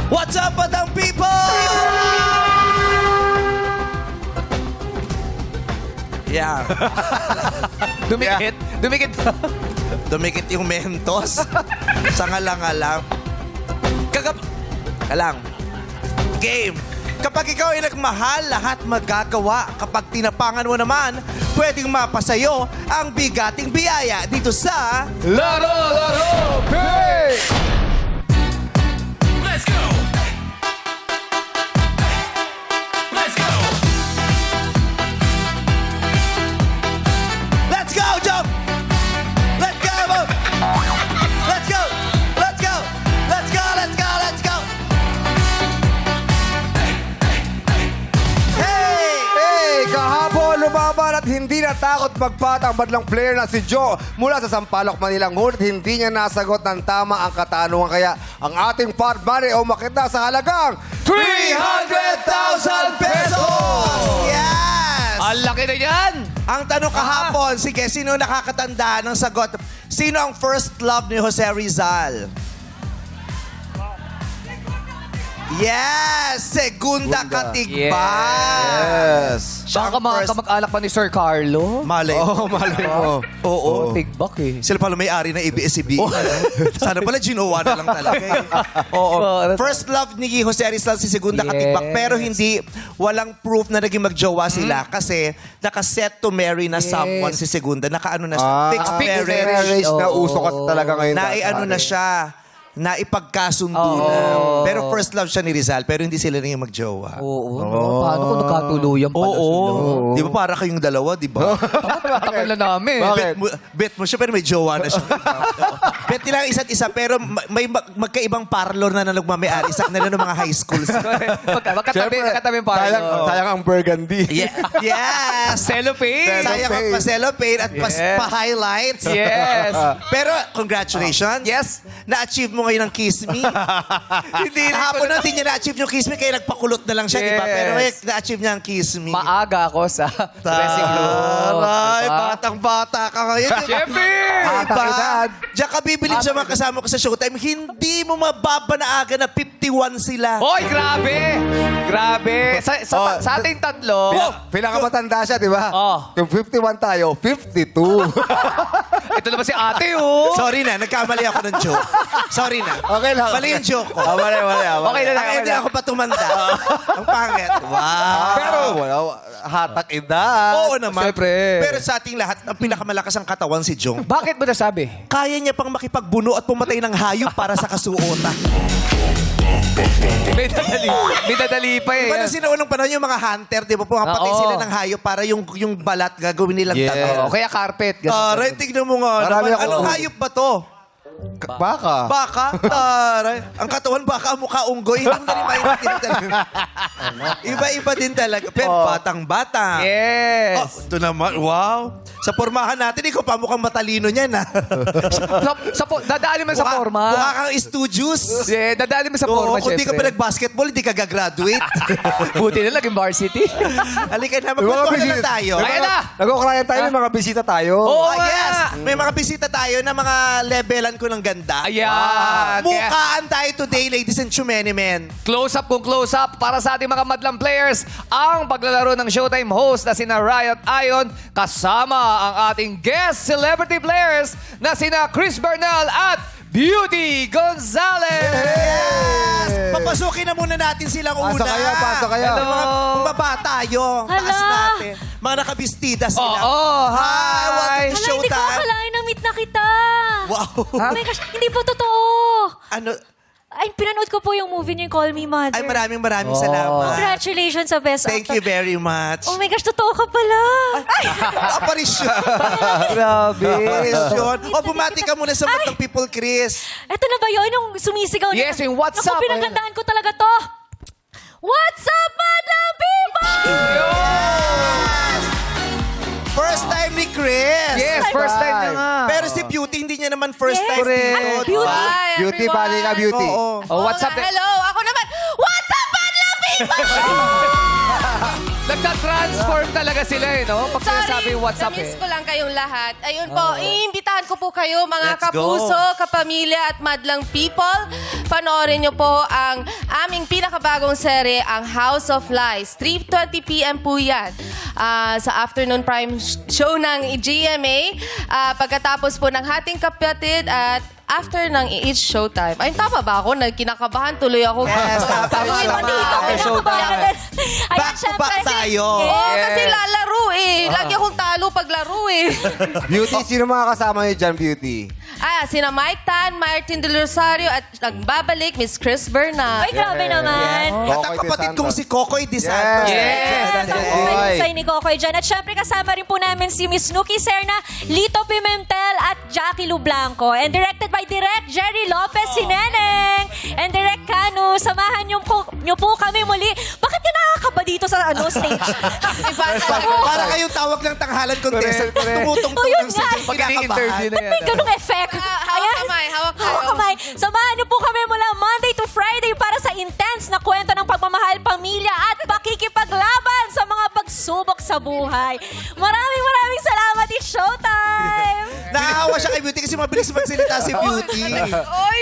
What's up, Batang People? Yeah. Dumikit. Dumikit. Dumikit yung mentos. Sa ngalang-ngalang. Kalang. Game. Kapag ikaw ay nagmahal, lahat magagawa. Kapag tinapangan mo naman, pwedeng mapasayo ang bigating biyaya dito sa... Laro! Pay! Let's go! Let's go! Let's go, Jump! Let's go, Bob! Let's go! Let's go! Let's go! Let's go! Let's go! Hey! Hey, kahapon lumaban at hindi natakot magpat ang badlang player na si Joe mula sa Sampaloc, Manila. Ngunit hindi niya nasagot ng tama ang katanungan. Kaya ang ating part money o makita sa halagang 300,000 pesos! Yes! Ang laki na yan! Ang tanong kahapon, sige, sino nakakatanda ng sagot? Sino ang first love ni Jose Rizal? Yes! Segunda Katigban! Yes. Siya Baka ang mga first... kamag-alak pa ni Sir Carlo. Malay. Oh, malay mo. Oo. Tigbak eh. Sila pala may-ari ng ABS-CBN. Sana pala ginawa na lang talaga. Eh. Oo. First love ni Jose Rizal si Segunda Yes. Katigbak. Pero hindi, walang proof na naging magjowa sila. Kasi nakaset to marry na someone si Segunda. Nakaano na siya. Fixed fixed marriage. Marriage na Oo. uso ka talaga ngayon. Naiano na siya. Naipagkasundo na. Pero first love siya ni Rizal. Pero hindi sila naging magjowa. Oo. Paano kung nagkatuluyan pala sila? Di ba para kayong dalawa, di ba? Tagal na namin. Bakit? Bet mo siya, pero may jowa na siya. Bet nila ang isa't isa, pero may magkaibang parlor na nagmamayari. Isak na ng mga high schools. Magkatabi yung Sayang, parlo. sayang ang burgundy. Yes! Cellophane. Sayang ang pa-cellophane at pa-highlights. Yes. Pero, congratulations. Yes. Na-achieve mo ngayon ang Kiss Me. Hindi Kahapon na hindi niya na-achieve yung Kiss Me, kaya nagpakulot na lang siya, di ba? Yes. Pero na-achieve niya ang Kiss Me. Maaga ako sa dressing room. Taray, Diba? batang-bata ka ngayon. Siyempre! Batang edad. Diyan ka bibilib sa mga kasama ko sa Showtime. Hindi mo mababa na aga na 51 sila. Hoy, grabe! Grabe! Sa ating tatlo, Pinakamatanda siya, di ba? Oh. Yung 51 tayo, 52. ito naman si ate, oh! Sorry na, nagkamali ako ng joke. Sorry na. Okay lang. Mali yung joke ko. Mali. Okay na lang, Ang okay hindi na. ako pa tumanda. Ang pangit. Wow. Pero wala, hatak edad. Oo naman. Siyempre. Pero sa ating lahat, ang pinakamalakas ang katawan si Jong. Bakit mo nasabi? Kaya niya pang makipagbuno at pumatay ng hayop para sa kasuotan. May dadali pa eh. Diba nung sinaunang panahon yung mga hunter, di ba? Pumapatay Oo. sila ng hayop para yung balat gagawin nilang Yes. damit. Oo, kaya carpet. ganun. Taray, tignan mo nga. Marami Naman. ako- Anong hayop ba to? Baka. Baka? Taray. Ang katawan baka mukha unggoy. Hindi mo na rin maintindihan talaga. Iba-iba din talaga. Pero batang-bata. Yes. Oh, ito naman. Wow. Sa pormahan natin, ikaw pa mukhang matalino niyan, ha? Dadali man sa forma. Mukha kang studious. Yeah, dadali man sa Oo, forma, kung di ka pa syempre. nag-basketball, hindi ka gagraduate. Buti na laging varsity. Halika na, magkwentuhan na lang tayo. Ayan na! Nag-ukrayan tayo, may mga bisita tayo. Oo Ah, nga! yes! May mga bisita tayo na mga levelan ko ng ganda. Ayan. Kaya, Mukhaan tayo today, ladies and gentlemen. close up kung close up para sa ating mga madlang players. Ang paglalaro ng Showtime host na sina Riot Ion kasama ang ating guest celebrity players na sina Chris Bernal at Beauty Gonzalez. Yes! Papasukin na muna natin silang una. Pasok kayo. Hello. Mga bumaba tayo. Hala. Taas natin. Mga nakabistida sila. Oo, Hi! hi! Welcome to Hala, hindi ko Showtime. akalain na meet na kita. Wow. Oh my gosh, hindi po totoo. Ano? Ay, pinanood ko po yung movie niyo, Call Me Mother. Ay, maraming salamat. Congratulations sa Best Thank Actor. you very much. Oh my gosh, totoo ka pala. Aparisyon. Grabe. Aparisyon. O, bumati ka muna sa mga people, Chris. Eto na ba yun? Yung sumisigaw na. Yes, yung what's Naku, up? pinagandaan ko talaga to. What's up, madlang people? First time ni Chris. Yes, first time na nga. Pero si Beauty, hindi niya naman first Yes. time Correct. dito. Beauty. Hi, Beauty, everyone. bali ka, Beauty. Oo. Oh, what's up? Hello, ako naman. What's up, madlang people? Nagka-transform talaga sila eh, no? Pag sinasabi what's up na-miss eh. ko lang kayong lahat. Ayun po, iimbitahan ko po kayo, mga Let's go. kapuso, kapamilya at madlang people. panoorin niyo po ang aming pinakabagong serye, ang House of Lies. 3:20 p.m. po yan. Sa afternoon prime show ng GMA. Pagkatapos po ng Hating Kapatid at after ng It's Showtime. Ay, tama ba ako? Kinakabahan tuloy ako. Yes, Ako tama. dito, kinakabahan din. Ayan, Back to syempre. back tayo. Oo, kasi lalaro eh. Lagi akong talo pag laro eh. Beauty, sino mga kasama niyo dyan, Beauty? Sina Mike Tan, Martin Del Rosario, at nagbabalik, Miss Chris Bernal. Ay, grabe naman. At ang kapatid kong si Kokoy De Santos. Yes. Yes, ang Boy. say ni Kokoy dyan. At syempre kasama rin po namin si Miss Nuki Serna, Lito Pimentel at Jackie Lu Blanco. And directed by Direct Jerry Lopez Sineneng. And Direct Canu, samahan niyo po kami muli. Bakit ka nakakaba dito sa stage? Iba talaga. Para kayong tawag ng tanghalan contestant. Correct, correct. Tumutungtong Oh, yun ng nga. stage. Pag ini-interview na Ba't may ganung effect? Hawak kamay, hawak tayo. Hawak kamay. Samahan niyo po kami mula Monday to Friday para sa intense na kwento ng pagmamahal, pamilya at pakikipaglaban sa mga pagsubok sa buhay. Maraming salamat, it's showtime! Naawa siya kay Beauty kasi mabilis magsalita si Beauty. Oy!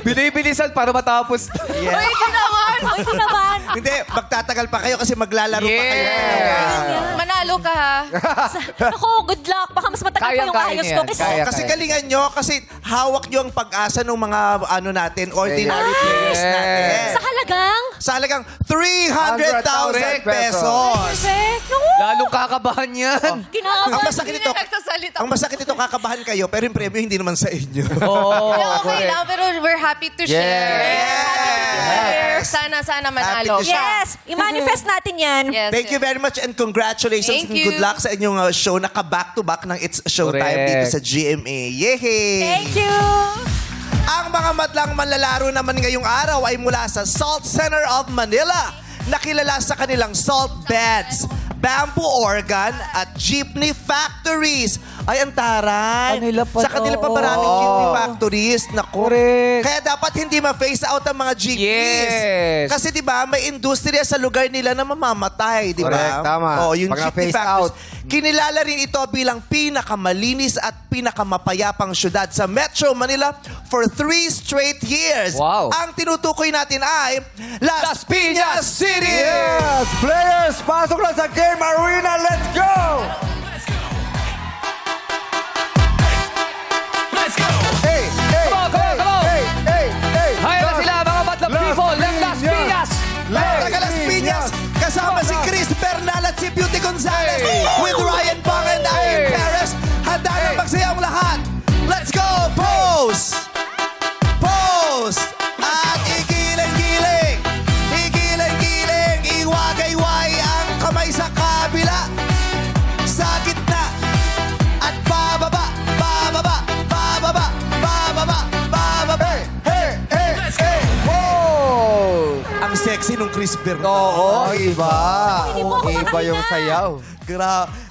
Binibilisan para matapos. Yeah. Oy, ito naman! Ay, ito naman. Hindi, magtatagal pa kayo kasi maglalaro pa kayo. Yeah. Manalo ka ha. Ako, good luck. Baka mas matagal pa yung Kayang-kaya ayos niya ko. yan. Kasi Kaya. Kasi galingan nyo, kasi hawak nyo ang pag-asa ng mga ano natin, ordinary Yes. players natin. sa halagang... Sa halagang 300,000 pesos. Perfect. Naku, Lalong kakabahan yan. Ang kinakabahan. masakit Hindi ito, na nagsasalita. ang masakit ito, kakabahan kayo, pero yung premyo hindi naman sa inyo. Oo. Okay lang, pero we're happy to share. Yes. Sana Happy to manalo. share. Yes, i-manifest natin yan. Yes, Thank you very much and congratulations Thank and you. good luck sa inyong show. Naka-back-to-back ng It's Showtime Correct. dito sa GMA. Yehey! Thank you. Ang mga madlang manlalaro naman ngayong araw ay mula sa Salt Center of Manila. Nakilala sa kanilang salt beds, bamboo organ at jeepney factories. Ay, ang taray. Kanila pa Sa kanila pa to. maraming Oo. jeepney factories. Naku. Correct. Kaya dapat hindi ma-face out ang mga jeepneys. Yes. Kasi di ba may industriya sa lugar nila na mamamatay, di ba? Correct, tama. Oo, yung Pag jeepney na-phase factories. out. Kinilala rin ito bilang pinakamalinis at pinakamapayapang syudad sa Metro Manila for 3 straight years. Wow. Ang tinutukoy natin ay Las Piñas City! Yes! Players, pasok na sa game arena. Let's go! Let's go. Hey, hey, Come on, come on, come on. hey, hey, hey. Hay na sila mga madlang people ng Las Piñas. Taga Las Piñas, kasama si Chris Bernal at si Beauty Gonzalez with Ryan Pang and Ian Perez. Handa na magsayang lahat. Let's go! Pose! Pose! At igiling-giling! Igiling-giling! Iwagay-way ang kamay sa kabila. Sa gitna. At bababa, bababa, bababa, bababa, bababa. Hey, hey, hey. Wow! Ang sexy nung Chris Bernal. Oo, iba. Hindi mo ako Iba yung makakita. sayaw.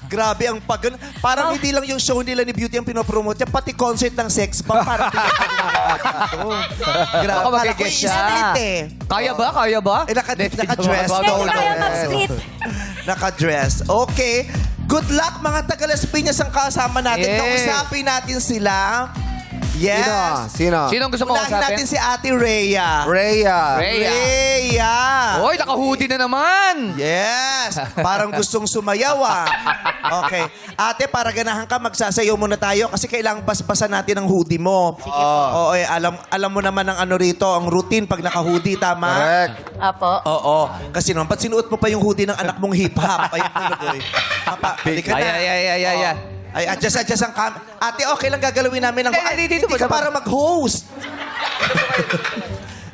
Grabe ang pag... Parang hindi lang yung show nila ni Beauty ang pinopromote niya, pati concert ng sex bomb. Parang Grabe. Baka Parang mag-get siya. split eh. Kaya ba? Kaya ba? Eh, naka-dress. Wag, Hindi wag, kaya wag. mag-split. Naka-dress. Okay. Good luck mga taga Las Piñas ang kasama natin. Yes. Kausapin natin sila. Yes. Sino? Sinong gusto mo Unahin kausapin? natin si Ate Rhea. Rhea. Rhea. Hoy, naka-hoodie na naman. Yes! Parang gustong sumayaw ah. Okay. Ate, para ganahan ka, magsasayaw muna tayo kasi kailangang basbasan natin ang hoodie mo. Sige po. Oo, alam mo naman ang ano rito, ang routine pag naka-hoodie, tama? Correct. Apo. Oo. Kasi naman, ba't sinuot mo pa yung hoodie ng anak mong hip-hop? Ayun tuloy. Papa, halika na. Ay. Ay, adjust ang cam. Ate, okay lang gagalawin namin ng... Hindi, dito Hindi ba ka dapat? para mag-host.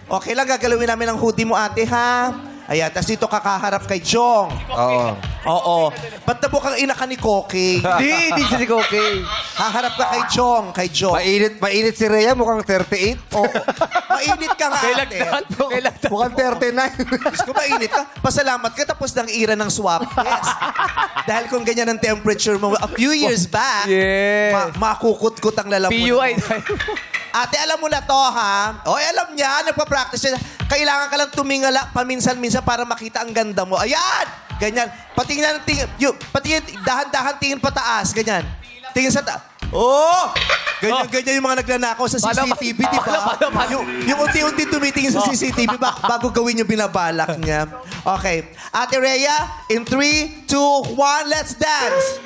Okay lang gagalawin namin ang hoodie mo, ate, ha? Ayan, tas dito kakaharap kay Jong. Oo. Oo. Ba't nabukang ina ka ni Koki? Hindi siya si Koki. Haharap ka kay Jong. Kay Jong. Mainit si Rhea, mukhang 38. Oo. Mainit ka nga, ate. Mukhang 39. Diyos ko, mainit ka. Pasalamat ka tapos ng ira ng swap test. Dahil kung ganyan ang temperature mo, a few years back, Yes. makukut-kut ang lalamunan PUI. mo. Ate, alam mo na to, ha? O, alam niya, nagpa-practice siya. Kailangan ka lang tumingala paminsan-minsan para makita ang ganda mo. Ayan! Ganyan. Patingin, dahan-dahan tingin pataas. Ganyan. Tingin sa Oh! Ganyan-ganyan yung mga nagnanakaw sa CCTV, di ba? Yung unti-unti tumitingin sa CCTV bago gawin yung binabalak niya. Okay. Ate Rhea, in 3, 2, 1, let's dance!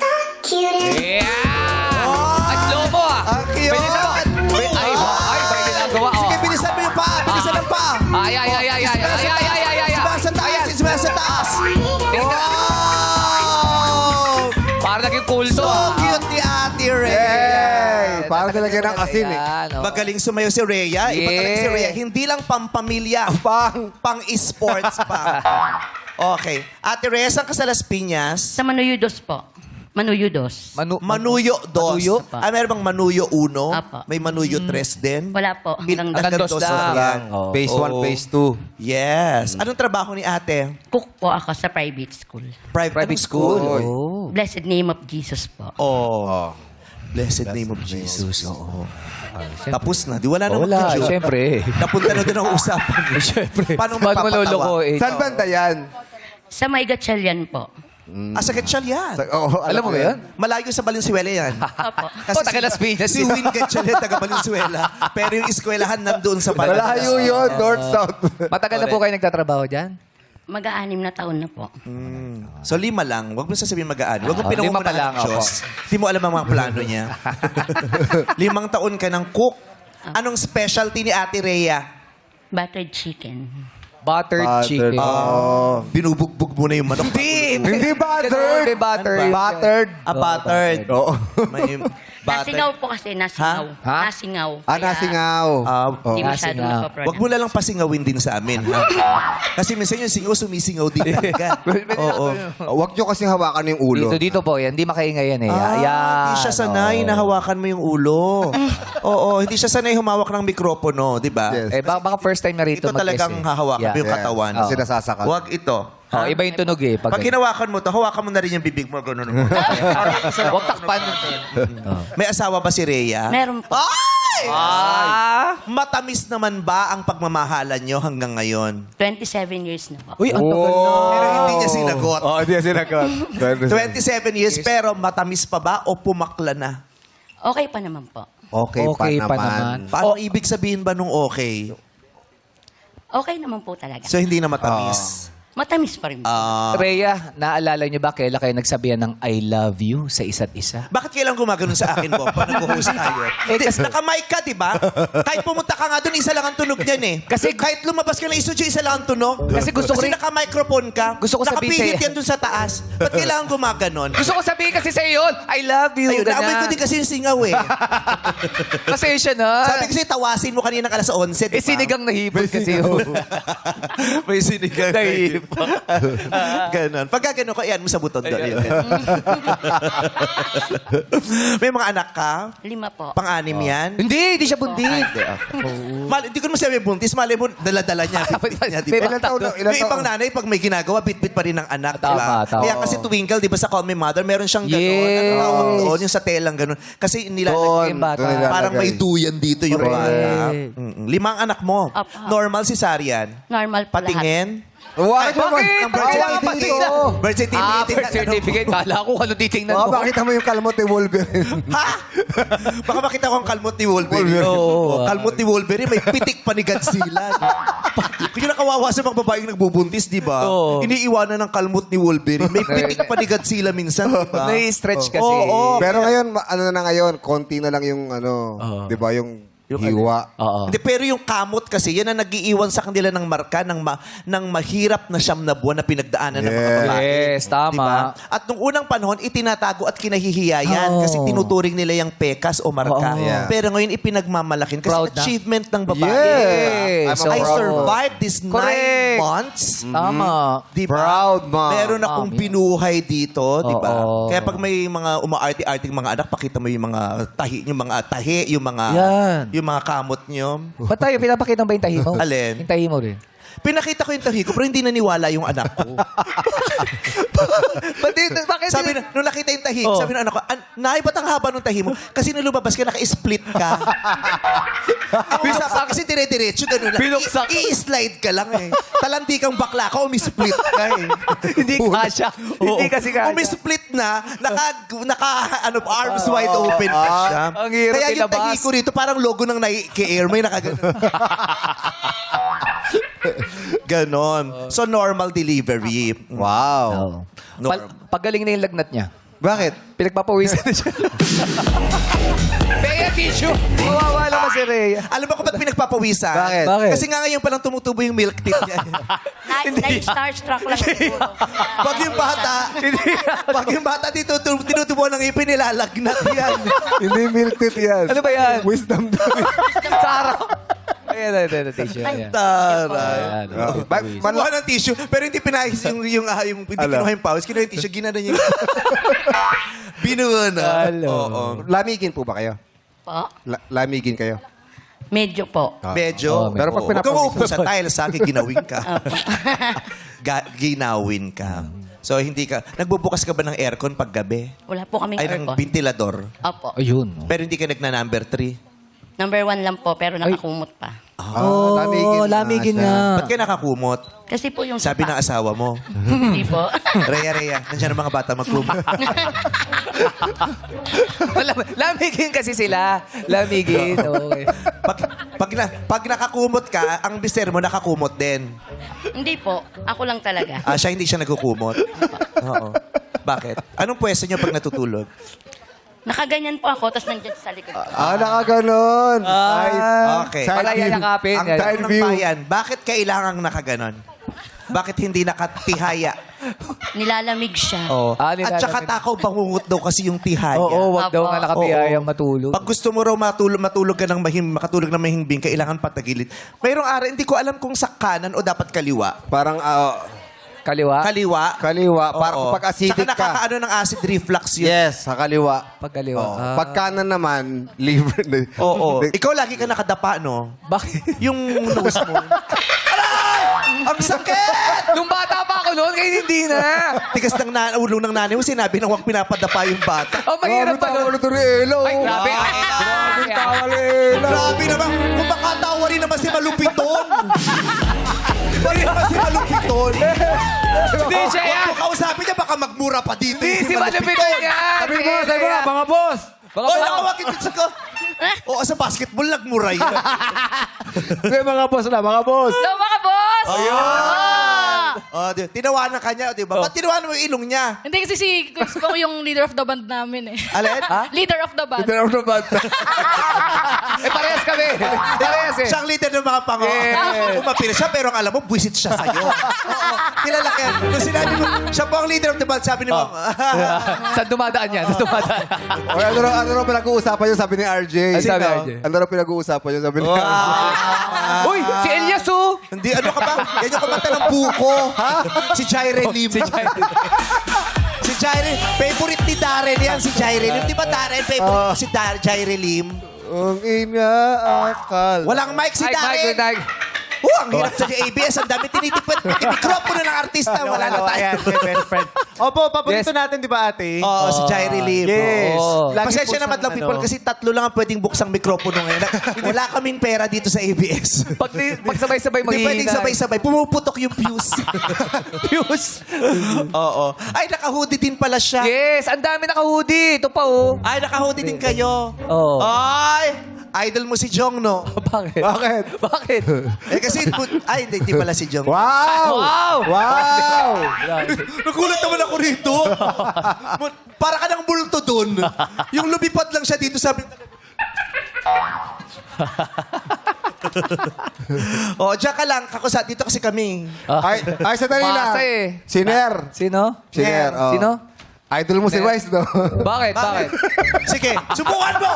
Yeah! Ay, slow mo ah! Ang cute! Bilisan mo! Ay, may ginagawa. Sige, Oh. bilisan mo yung paa. Bilisan ang paa. Ay. Ismael sa taas. Ismael sa taas. Wow! Para naging kulto So ah. cute ni Ate Rhea. Hey! Parang nilagyan ng asin eh. Ayan, oh. Magaling sumayo si Rhea. Iba Yeah. talaga si Rhea. Hindi lang pampamilya. Pang-esports pa. Okay. Ate Rhea, saan ka sa Las Piñas? Sa Manuyudos po. Manuyudos. Manuyo 2. Manuyo? Meron bang Manuyo 1? Apa. May Manuyo 3 din? Wala po. Hanggang Hanggang dos lang. yan. Oh. Phase 1, phase 2. Yes. Anong trabaho ni ate? cook po ako sa private school. Private Anong school. Oh. Blessed name of Jesus po. Oh. Blessed name of Jesus. Oo. Tapos na. Di wala na Wala, mag-joke. syempre. Napunta na din ang usapan. Syempre. Paano Ba't mo magpapatawa? loloko eh? Saan banda yan? Sa may Gatchalian po. Sa Gatchal yan. Alam mo ba yan? Malayo sa Valenzuela yan. Opo. Oh, taga Las Piñas. Si Win Gatchal yan, taga Valenzuela. Pero yung eskwelahan nandoon sa Malayo yun, north-south. Matagal na po kayo nagtatrabaho dyan? Mag-6 na taon na po. So 5 lang. Huwag mo sasabihin mag-aan. Huwag mo 5 pa pinangungunahan lang, ng Diyos. Hindi mo alam ang mga plano niya. 5 taon ka ng cook. Anong specialty ni Ate Rhea? Buttered chicken. Buttered chicken. Binubugbog mo na yung manok. Hindi buttered. Hindi buttered. Buttered. Buttered. Oo. May Nasingaw po kasi, nasingaw. Ha? Nasingaw. Nasingaw. Hindi Oh. masyado Nasingaw. magpa-product. Wag mo na lang pasingawin din sa amin. Ha? Kasi minsan yung singaw, sumisingaw din talaga. Oo. Huwag nyo kasing hawakan yung ulo. Dito po yan. Hindi makaingay yan eh. Hindi siya sanay na hawakan mo yung ulo. Oo, hindi siya sanay humawak ng mikropono, di ba? Yes. Eh, baka first time na rito Ito talagang hahawakan mo yung katawan. Kasi nasasakal. Huwag ito. Oh, iba yung tunog eh. Pag hinawakan mo to, hawakan mo na rin yung bibig mo. Ganun. Huwag takpan. May asawa ba si Rhea? Meron po. Ay! Ah! Matamis naman ba ang pagmamahalan nyo hanggang ngayon? 27 years na po. Uy, ang tagal na. Pero hindi niya sinagot. Oo, hindi niya sinagot. 27 years, pero matamis pa ba o pumakla na? Okay pa naman po. Okay, Okay pa pa naman. naman. Paano ibig sabihin ba nung okay? Okay naman po talaga. So, hindi na matamis. Matamis pa rin po. Rhea, naalala niyo ba kailan kayo nagsabihan ng I love you sa isa't isa? Bakit kailang gumagano'n sa akin po pag nag-host tayo? Naka-mic ka, di ba? Kahit pumunta ka nga doon, isa lang ang tunog niyan eh. Kasi- kahit lumabas ka ng studio, isa lang ang tunog. Kasi gusto ko Kasi rin- naka-microphone ka. Gusto ko sabihin Nakapihit sa'yo. yan doon sa taas. Ba't kailangan gumaganon? Gusto ko sabihin kasi sa yun, I love you. Ayun, ganyan. naamoy ko din kasi yung singaw eh. Pasensya na. Sabi ko sa'yo, tawasin mo kanina alas 11, di ba? Eh, sinigang nahipon kasi yun. May sinigang na Nahipon. Ganon. Pagka ganon ko, iyan mo sa buton doon. May mga anak ka? 5 po. Pang-anim yan? Hindi siya buntis. Hindi ko naman sabi buntis. Mali mo, dala-dala niya. Bitbit niya, di ba? Ilan taon na? Ilan Yung ibang taon? nanay, pag may ginagawa, bitbit pa rin ng anak. Tama, di ba? tama. Kaya kasi Twinkle, di ba sa Call Me Mother, meron siyang gano'n. Yes. Ano tawag doon? Yung sa telang gano'n. Kasi Doon. nilalagay yung bata. doon nilalagay. parang may duyan dito yung Correct. bata. 5 anak mo. Opo. Normal cesarean. Normal po lahat. Patingin. Bakit mo Bakit? Ang birth Kailangan certificate. patingnan. Birth certificate. Birth certificate. Kala ko ano titingnan Oh, mo. bakit mo yung kalmot ni Wolverine? Ha? Baka makita ko ang kalmot ni Wolverine. Oo. Kalmot ni Wolverine, may pitik pa ni Godzilla. Hindi na kawawa sa mga babaeng nagbubuntis, di ba? Oo. Iniiwanan ng kalmot ni Wolverine. May pitik pa ni Godzilla minsan, di ba? Nai-stretch kasi. Oo. Pero ngayon, ano na ngayon, konti na lang yung ano, di ba, yung hiwa. Oo. Hindi, pero yung kamot kasi, yan ang nag-iiwan sa kanila ng marka ng mahirap na 9 na buwan na pinagdaanan ng mga Yes. babae. Yes, tama. Diba? At nung unang panahon, itinatago at kinahihiya yan kasi tinuturing nila yung pekas o marka. Oo. Yeah. Pero ngayon, ipinagmamalakin kasi Proud na. achievement ng babae. Yes. I'm a I proud survived this 9 Correct. months. Tama. Diba? Proud mom. Meron akong binuhay dito, di ba? Oo. Kaya pag may mga umaarti-arting mga anak, pakita mo yung mga tahi, Yan. yung mga kamot nyo. Ba't tayo? Pinapakita mo ba yung tahi mo? Alin? Yung tahi mo rin. Pinakita ko yung tahi ko, pero hindi naniwala yung anak ko. Bakit? Sabi na, nung nakita yung tahi, Oh. sabi ng anak ko, Nay, ba't ang haba nung tahi mo? Kasi nung lumabas ka, naka-split ka. Kasi dire-diretso, gano'n lang. Binuksak. I-slide ka lang eh. Talandi kang bakla ka, umi-split ka eh. Hindi kasha. Hindi kasi kasha. Umi-split na, arms wide open ka siya. Ang hirap Kaya yung ilabas. tahi ko rito, parang logo ng Nike Air, may nakaganon. Ganon. So, normal delivery. Wow. Pagaling na yung lagnat niya. Bakit? Pinagpapawisan na siya. Bea tissue. Kawawa naman si Rhea. Alam mo kung ba't pinagpapawisan? Bakit? Bakit? Kasi nga ngayon palang tumutubo yung milk tea niya. Na-starstruck lang siguro. Pag yung bata tinutubo ng ipin, nilalagnat yan. Hindi milk tea yan. Ano ba yan? Wisdom daw. Sa araw. Ayan, tissue. Ayan. Taray. Ayan. Kumuha ng tissue, pero hindi pinahis yung hindi kinuha yung pawis, kinuha yung tissue, ginano niya. Binuha na. Oo. Lamigin po ba kayo? Po? Lamigin kayo? Medyo po. Medyo. Pero pag Huwag kang pinapawisan- uupo sa tiles, sa akin, ginawin ka. Ginawin ka. So, hindi ka, nagbubukas ka ba ng aircon pag gabi? Wala po kaming Ay, ng aircon. ventilador. Opo. Ayun. Pero hindi ka nagna-number 3. Number 1 lang po, pero nakakumot pa. lamigin nga. Ba't ka nakakumot? Kasi po yung Sabi ng asawa mo. Hindi po. Rhea, nandiyan ang mga bata magkumot. Lamigin kasi sila. Lamigin. Okay. Pag nakakumot ka, ang bister mo nakakumot din. Hindi po. Ako lang talaga. Siya hindi siya nagkukumot. Oo. Bakit? Anong pwesto niyo pag natutulog? Nakaganyan po ako, tapos nandiyan sa likod ko. Nakaganon. Okay. Side Palaya view. yakapin. Ang Yan. tanong ng bayan, bakit kailangang nakaganon? Bakit hindi nakatihaya? Nilalamig siya. At saka takaw bangungot daw kasi yung tihaya. Oo, wag daw nga nakapiyayang Oo. matulog. Pag gusto mo raw matulog ka ng makatulog ng mahimbing, kailangan patagilid. Mayroong araw, hindi ko alam kung sa kanan o dapat kaliwa. Parang Kaliwa? kaliwa. Parang Oo. pag acidic Saka ka. nakakaano ng acid reflux yun. Yes, sa kaliwa. Pag kaliwa. Oh. Pag kanan naman, liver. Oo. Ikaw lagi ka nakadapa, no? Bakit? Yung nose mo. Aray! Ang sakit! Nung bata pa ako noon, ngayon hindi na. Tigas ng ulo ng nanay mo, sinabi na huwag pinapadapa yung bata. Oh, mahirap pa tawa nun. ulit Rielo. Ay, grabe. Tawa Rielo. Grabe naman. Kung makatawa rin naman si Malupiton. Ba rin naman si Malupiton? Hindi siya yan. Kung kausapin niya, baka magmura pa dito. Hindi si Malupiton yan. Sabi mo, mga boss. Oy, nakawakit dito ko. Oo, sa basketball, nagmura yan. Mga boss na, mga boss. Hello, mga boss! Tinawanan ka niya, di ba? Ba't tinawanan mo yung ilong niya? Hindi kasi si Chris po yung leader of the band namin eh. Alin? Leader of the band. Parehas kami. Parehas eh. Siyang leader ng mga pango. Yeah. Umapira siya, pero ang alam mo, buwisit siya sa'yo. Oo. Kilala ka yan. Nung sinabi mo, siya po ang leader of the band, sabi ni Mom. Saan dumadaan yan? Saan dumadaan? O, ano raw pinag-uusapan yun, sabi ni RJ. Ano sabi ni RJ? Ano raw pinag-uusapan yun, sabi ni RJ. Uy, si Elias oh. Hindi, ano ka ba? Yan yung kumanta ng buko. Ha? Si Jaire Lim. Si Jaire. Si Jaire. Favorite ni Darren yan, si Jaire Lim. Di ba Darren, favorite mo si Jaire Lim? Ang inaakal. Walang mic si Mike. Darren. Ang hirap sa ABS. Ang dami tinitipid. Mikropono ng artista. Wala na tayo. Opo, paborito natin, di ba ate? Oo, si Jaire Lim. Yes. Oo. Lagi Pasensya po naman lang siyang people ano. kasi 3 lang ang pwedeng buksang mikropono ngayon. Wala kaming pera dito sa ABS. Pag sabay-sabay Hindi maghihina. pwedeng sabay-sabay. Pumuputok yung fuse. Fuse? Oo. Ay, naka-hoodie din pala siya. Yes, ang dami naka-hoodie. Ito pa oh. Ay, naka-hoodie din kayo. Oo. Ay! Idol mo si Jong, no? Bakit? Bakit? Bakit? Eh, kasi... Ay, hindi pala si Jong. Wow! Wow! Wow! Nagulat naman ako rito. Para ka ng bulto dun. Yung lumipad lang siya dito, sabi... Diyan ka lang. Dito kasi kami. Ay, sandali lang. Masa eh. Siner. Sino? Siner. oh. Sino? Idol mo si Rice, no? Bakit? Bakit? Sige, subukan mo!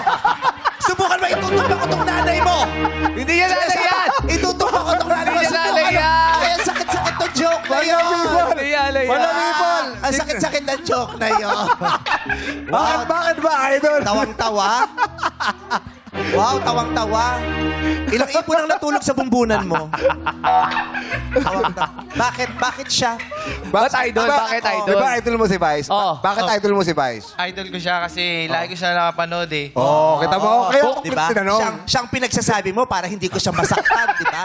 Subukan mo, itutumba ko tong nanay mo! Hindi yan nanay yan! Itutumba ko tong nanay mo! Hindi Subukan nanay mo! yan! Ay, ang sakit-sakit tong joke na yun! Hindi yan nanay yan! Ang sakit-sakit ng joke na yun! Bakit ba, idol? Tawang-tawa? Wow, tawang-tawa. Ilang ipon ang natulog sa bumbunan mo? Tawang-tawa. Bakit siya? Ba't idol? Bakit idol? Di ba idol mo si Vice? Oo. Bakit idol mo si Vice? Idol ko siya kasi lagi ko siya nakapanood eh. Oo, kita mo. Kaya ako Di ba? tinanong. Siyang pinagsasabi mo para hindi ko siya masaktan, di ba?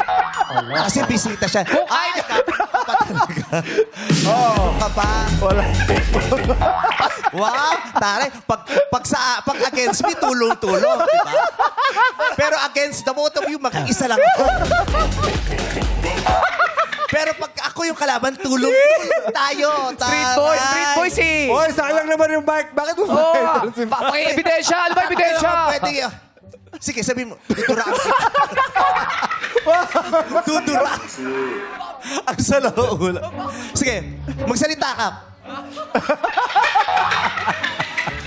Kasi bisita siya. Ay, pa talaga. Oo. Ka pa? Wala. Wow, taray. Pag against me, tulong-tulong, di ba? Pero against the both of you, mag-isa lang ako. Pero pag ako yung kalaban, tulong-tulong tayo. Street boy si... Oy, sa akin lang naman yung bike. Bakit mo ba Oh, idol si Vice? paki-ebidensya. Ano ba ebidensya? Pwede yun. Sige, sabihin mo. Duduraan kita. Duduraan. Ang salaula. Sige, magsalita ka.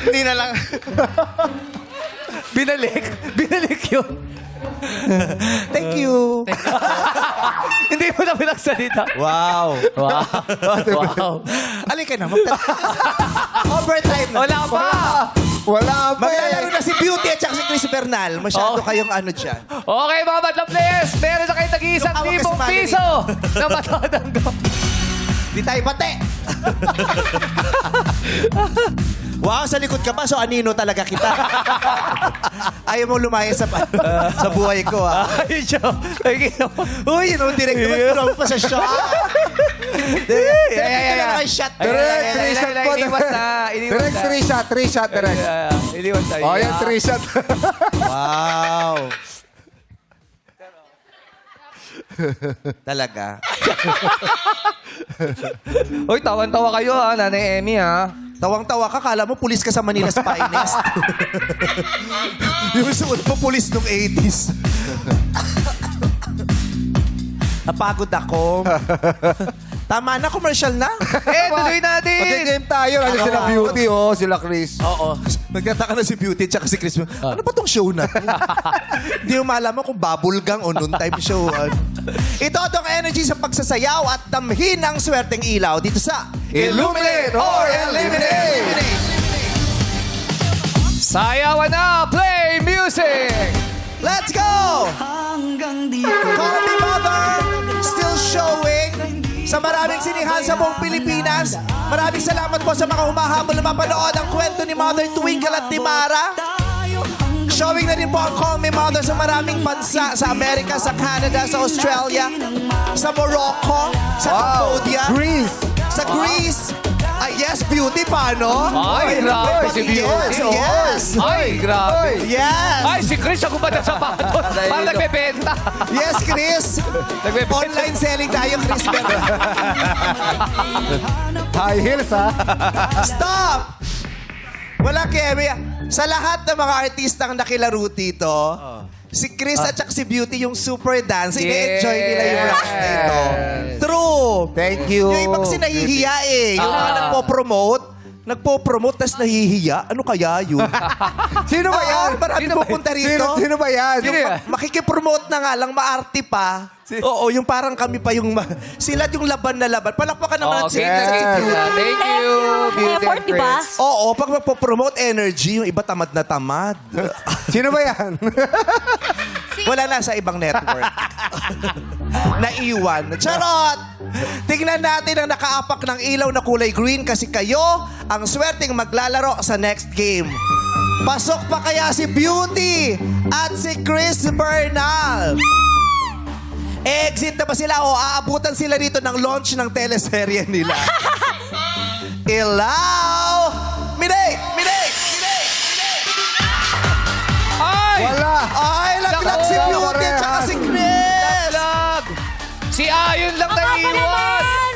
Hindi na lang. Binalik yun. Thank you. Hindi mo na pinagsalita. Wow. Wow. Alin ka na, overtime na. Wala pa. Wala pa Maglalaro eh. na si Beauty at saka si Chris Bernal. Masyado kayong ano dyan. Okay, mga madlang players. Meron na kayo tag-iisang Yung awak libong kasi piso na matadanggo. Di tayo pati. Wow, sa likod ka pa. So, anino talaga kita. Ayaw mo lumaya sa buhay ko, ha? Ay, siya. Nakikita mo. Uy, yun ang direct naman. Tulong pa sa shot. Direct shot. Direct, three shot po. Iniwas na. Direct, three shot, direct. Iniwas na. Oh, yan, 3 shot. Wow. Talaga. Uy, tawan-tawa kayo ha, Nanay Emmy ha. Tawang-tawa ka, kala mo pulis ka sa Manila's Finest. Yung suot mo pulis nung 80s. Napagod ako. Tama na, commercial na. Tuloy natin. Mag-game tayo. Ano sila Beauty, oh. Sila Chris. Oo. Nagtataka na si Beauty at si Chris. Ano ba tong show na to? Hindi mo malaman kung bubblegum o noon time show. Ito itong energy sa pagsasayaw at damhin ang swerteng ilaw dito sa Illuminate or Eliminate! Sayawan na. Play music. Let's go! Call Me Mother, still showing sa maraming sinihan sa buong Pilipinas. Maraming salamat po sa mga humahabol na mapanood ang kwento ni Mother Twinkle at ni Mara. Showing na din po ang Call Me Mother sa maraming bansa. Sa Amerika, sa Canada, sa Australia, sa Morocco, sa Cambodia, Greece. sa Greece. Ay, yes, Beauty, paano? Ay, grabe si Beauty. Yes, yes. Ay, grabe. Yes. Ay, si Chris ako ba ng sapatos? Parang nagbebenta. Yes, Chris. Online selling tayo, Chris. High heels, ha? Stop! Wala kemi. Sa lahat ng mga artistang nakilaro dito, si Chris at saka si Beauty yung super dance. Ine-enjoy nila yung rock na ito. True. Thank you. Yung iba kasi nahihiya eh. Yung mga nagpo-promote, tas nahihiya. Ano kaya yun? Sino ba yan? Maraming pupunta rito. Sino ba yan? Sino yan? Makikipromote na nga lang, maarte pa. Oo, yung parang kami pa yung... sila yung laban na laban. Palakpakan naman natin si Okay, Chris. thank you. Beauty Effort, and di ba? Chris. Oo, pag magpo-promote energy, yung iba tamad na tamad. Sino ba yan? Wala na sa ibang network. Naiwan. Charot! Tingnan natin ang nakaapak ng ilaw na kulay green kasi kayo ang swerteng maglalaro sa next game. Pasok pa kaya si Beauty at si Chris Bernal? Exit na ba sila o aabutan sila dito ng launch ng teleserye nila? Ilaw! Minay! Ay! Wala. Ay, laglag si Beauty at saka si Chris! Lag! Si Ayon lang Ang haba naiwan. naman!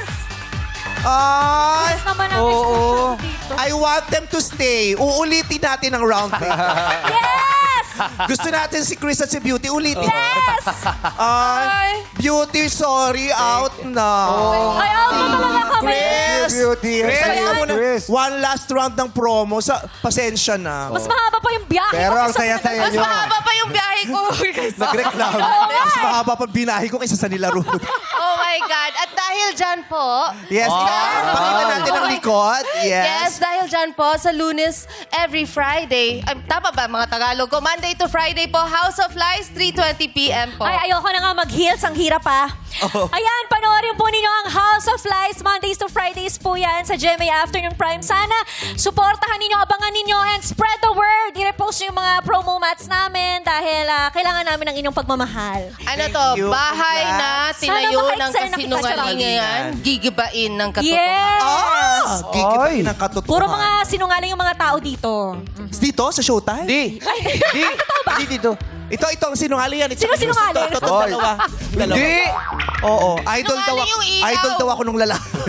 Ay! Yes naman ang Oo. dito. I want them to stay. Uulitin natin ang round 3. Yes! Gusto natin si Chris at si Beauty ulitin. Yes! Ay, Beauty, sorry, out na. Ay, out na talaga kami. Chris! Beauty. Salita mo na. Chris. One last round ng promo. Pasensya na. Mas mahaba pa yung biyahe. Pero ko ang kaysa saya-saya pinag- nyo. Mahaba pa yung biyahe ko. Nagreklamo. Mas mahaba pa binahe ko kaysa sa nilaro. Oh my my God. At dahil dyan po, Yes, pakita natin ang likod. yes, Yes. dahil dyan po, sa Lunes, every Friday, tama ba mga Tagalog ko? Monday to Friday po, House of Lies, 3:20 p.m. po. Ay, ayoko na nga mag-heels. Ang hirap pa. Ayan, panoorin po ninyo ang House of Lies. Mondays to Fridays po yan sa GMA Afternoon Prime. Sana supportahan ninyo, abangan ninyo, and spread the word. I-repost nyo yung mga promo mats namin dahil kailangan namin ng inyong pagmamahal. Ano to? you. Bahay na tinayo Sana ng maka-excel na kasinungalingan, gigibain ng katotohanan. Yes! Gigibain ng katotohanan. Puro mga sinungaling yung mga tao dito. Dito, sa Showtime? Di. Di dito. Ito ang sinungalingan. Sino sinungaling? Ito, dalawa. Hindi. Oo, idol daw Sinungaling yung ilaw. idol daw ako nung lalaki.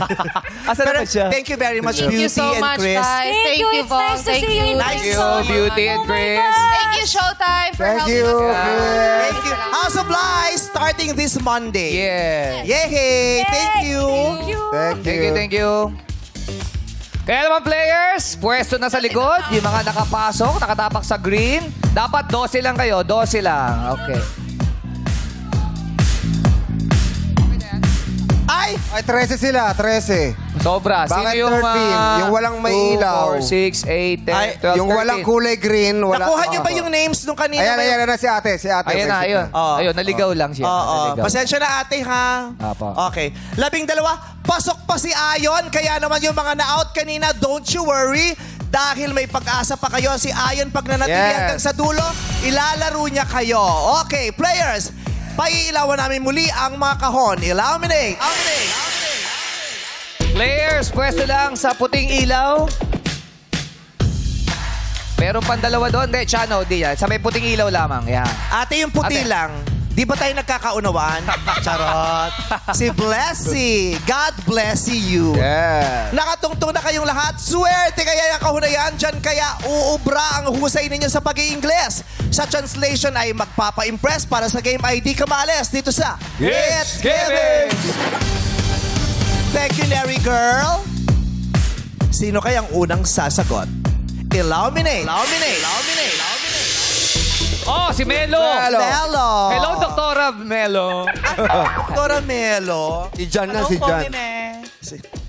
Asan naman siya? Thank you very much, Thank you Beauty so and much, Chris. guys. Thank you, It's Vong. nice to Thank see you in you. Thank Thank you, person. Beauty and Oh my Chris. God. Thank you, Showtime, for Thank helping you. us. Thank you. House of Lies starting this Monday. Yeah. Yay! Thank you. Thank you. Thank you, thank you. Kaya naman players, pwesto na sa likod. Yung mga nakapasok, nakatapak sa green. Dapat 12 lang kayo, 12 lang. Okay. Ay! Ay, 13 sila, 13. Sobra. Sino Bakit yung 13? Yung walang may 2, ilaw. 4, 6, 8, 10, 12, Yung walang kulay green, wala. Nakuha niyo ba yung names nung kanina? Ayan, ayan, ayan, si ate. Ayun na, ayun. Oo. Ayun, naligaw lang siya. Oo. Naligaw. Pasensya na ate, ha? Apo. Okay. 12, pasok pa si Ayon. Kaya naman yung mga na-out kanina, don't you worry. Dahil may pag-asa pa kayo. Si Ayon, pag nanatili Yes. hanggang sa dulo, ilalaro niya kayo. Okay, players. Paiilawan namin muli ang mga kahon. Illuminate. Players, pwesto lang sa puting ilaw. Meron pang dalawa doon. Hindi, chano, di yan. Sa may puting ilaw lamang. Yan. Ate, yung puti Ate. lang. Di ba tayo nagkakaunawaan? Charot. Si Blessy. God bless you. Yeah. Nakatungtong na kayong lahat. Swerte kaya yung kahunayan. Diyan kaya uubra ang husay ninyo sa pag-i-Ingles. Sa translation ay magpapa-impress para sa Game ID Kamales dito sa It's Giving! Thank you, Neri Girl. Sino kayang unang sasagot? Illuminate. Oh, si Melo. Melo. Hello, Doktora Melo. Dora Melo. Si John na, si John.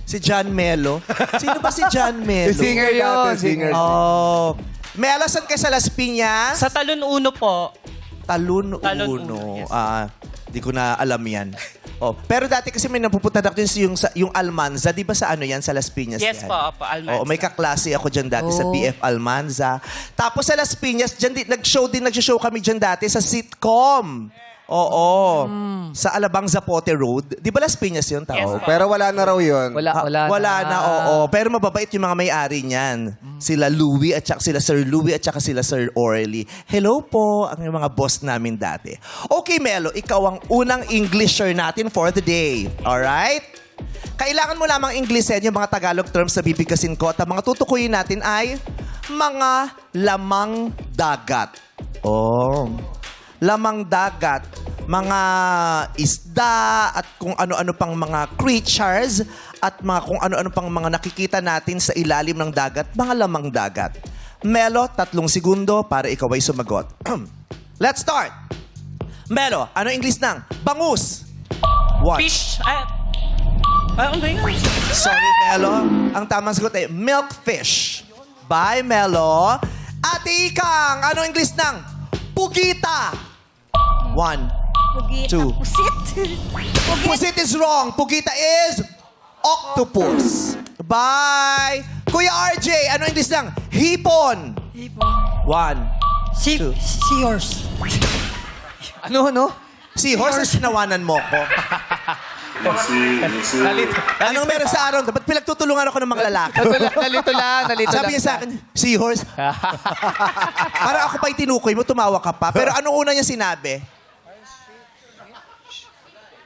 Si John Melo. Sino ba si John Melo? Singer yun, yun, singer. Oh. Melo, saan ka sa Las Piñas? Sa Talon Uno po. Talon Talon Uno. Uno, yes. Di ko na alam yan. Oh, pero dati kasi may napupunta na ako dun yung Almanza. Di ba sa ano yan? Sa Las Piñas Yes yan? po, opo, Almanza. Oo, may kaklase ako dyan dati sa PF Almanza. Tapos sa Las Piñas, nag-show kami dyan dati sa sitcom. Oo. Sa Alabang Zapote Road. Di ba Las Piñas yun, tao? Yes, Oh, pero wala na raw yun. Wala na, oo. Pero mababait yung mga may-ari niyan. Sila Louie at saka sila Sir Louie at saka sila Sir Orly. Hello po, ang mga boss namin dati. Okay, Melo, ikaw ang unang Englisher natin for the day. Alright? Kailangan mo lamang Englishin yung mga Tagalog terms na bibigkasin ko at ang mga tutukuyin natin ay mga lamang dagat. Oh. Lamang dagat, mga isda at kung ano-ano pang mga creatures at mga kung ano-ano pang mga nakikita natin sa ilalim ng dagat, mga lamang dagat. Melo, 3 segundo para ikaw ay sumagot. Let's start. Melo, ano English ng bangus? What? Fish. Ano ba yun? Sorry, Melo. Ang tamang sagot ay milkfish. Bye, Melo. Ate Ikang, ano English ng pugita? 1, 2. Pusit is wrong. Pugita is octopus. Bye. Kuya RJ, ano English ng hipon? 1, 2. Seahorse. Ano? Seahorse, sinawanan mo ko. Anong meron sa araw? Ba't pinagtutulungan ako ng mga lalaki? Nalito lang. Sabi niya sa akin, seahorse. Para ako pa'y tinukoy mo, tumawa ka pa. Pero anong una niya sinabi?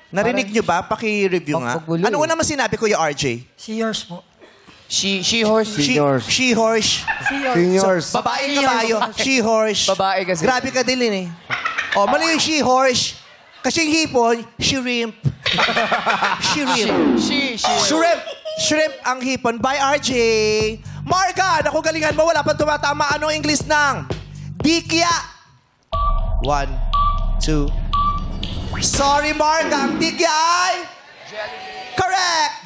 Narinig niyo ba? Paki-review nga. Pagpagulo Anong una mo sinabi, Kuya RJ? Seahorse po. She-horse. She-horse. Seniors. Babae kabayo. She-horse. Babae kasi. Grabe ka din eh. O, mali yung she-horse. Kasi yung hipon, shrimp. Shrimp. Shrimp. Shrimp ang hipon. By RJ. Marka, naku galingan mo. Wala pang tumatama. Ano English ng dikya? 1, 2. Sorry, Marka. Ang dikya ay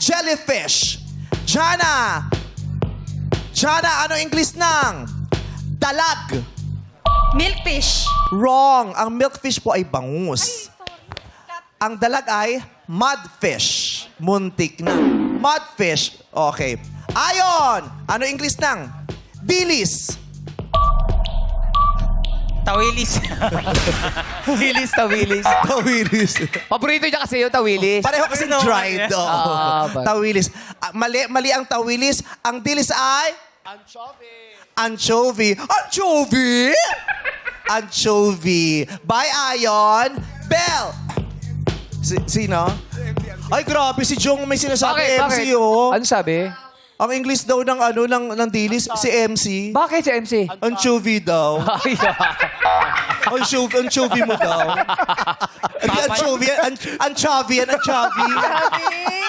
jellyfish. Jana, ano English ng dalag? Milkfish. Wrong. Ang milkfish po ay bangus. Ang dalag ay mudfish. Muntik na. Mudfish. Okay. Ayon! Ano English ng dilis? Tawilis. Tawilis, tawilis. Tawilis. Paborito niya kasi yung tawilis. Pareho kasi dried. Ah, but- Tawilis. Mali ang tawilis. Ang dilis ay? Anchovy. Anchovy? Anchovy. Bye, Ayon. Bell. Sino? Ay, grabe. Si Jong may sinasabi MC, oh. Ano sabi? Ang English daw ng dilis, si MC. Bakit si MC? Anchovy daw. Ay, Anchovy mo daw. Anchovy. Anchovy.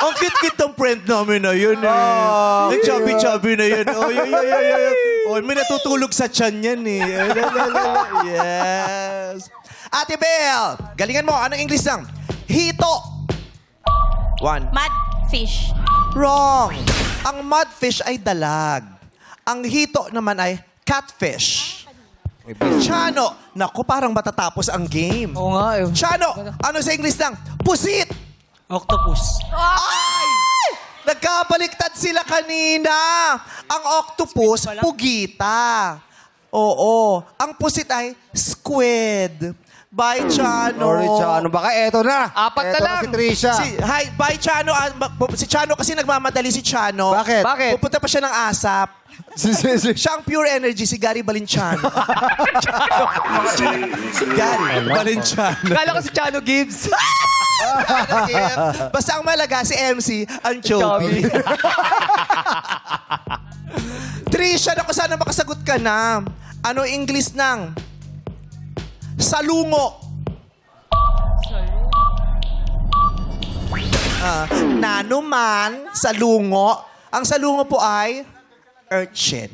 Ang cute-cute ng friend namin na yun eh. Ang chubby-chubby na yun. Oh, may natutulog sa tiyan yan eh. Yes. Ate Belle, galingan mo. Anong English ng hito? 1. Mudfish. Wrong. Ang mudfish ay dalag. Ang hito naman ay catfish. Chano, naku, parang matatapos ang game. Oo nga. eh. Chano, ano sa English ng pusit? Octopus. Ay! Nagkabaliktad sila kanina. Ang octopus, pugita. Oo. Ang pusit ay squid. Bye, Chano. Sorry, Chano. Baka eto na. Apat na Eto lang. si Trisha. Hi, bye, Chano. Si Chano kasi nagmamadali si Chano. Bakit? Bakit? Pupunta pa siya ng ASAP. Siya ang pure energy, si Gary Valenciano. Gary Valenciano. Kala ko si Chano Gibbs. Basta ang malaga si MC, Anchovy. Trisha, naku, sana makasagot ka na. Ano English ng salungo? Nanuman, salungo. Ang salungo po ay urchin.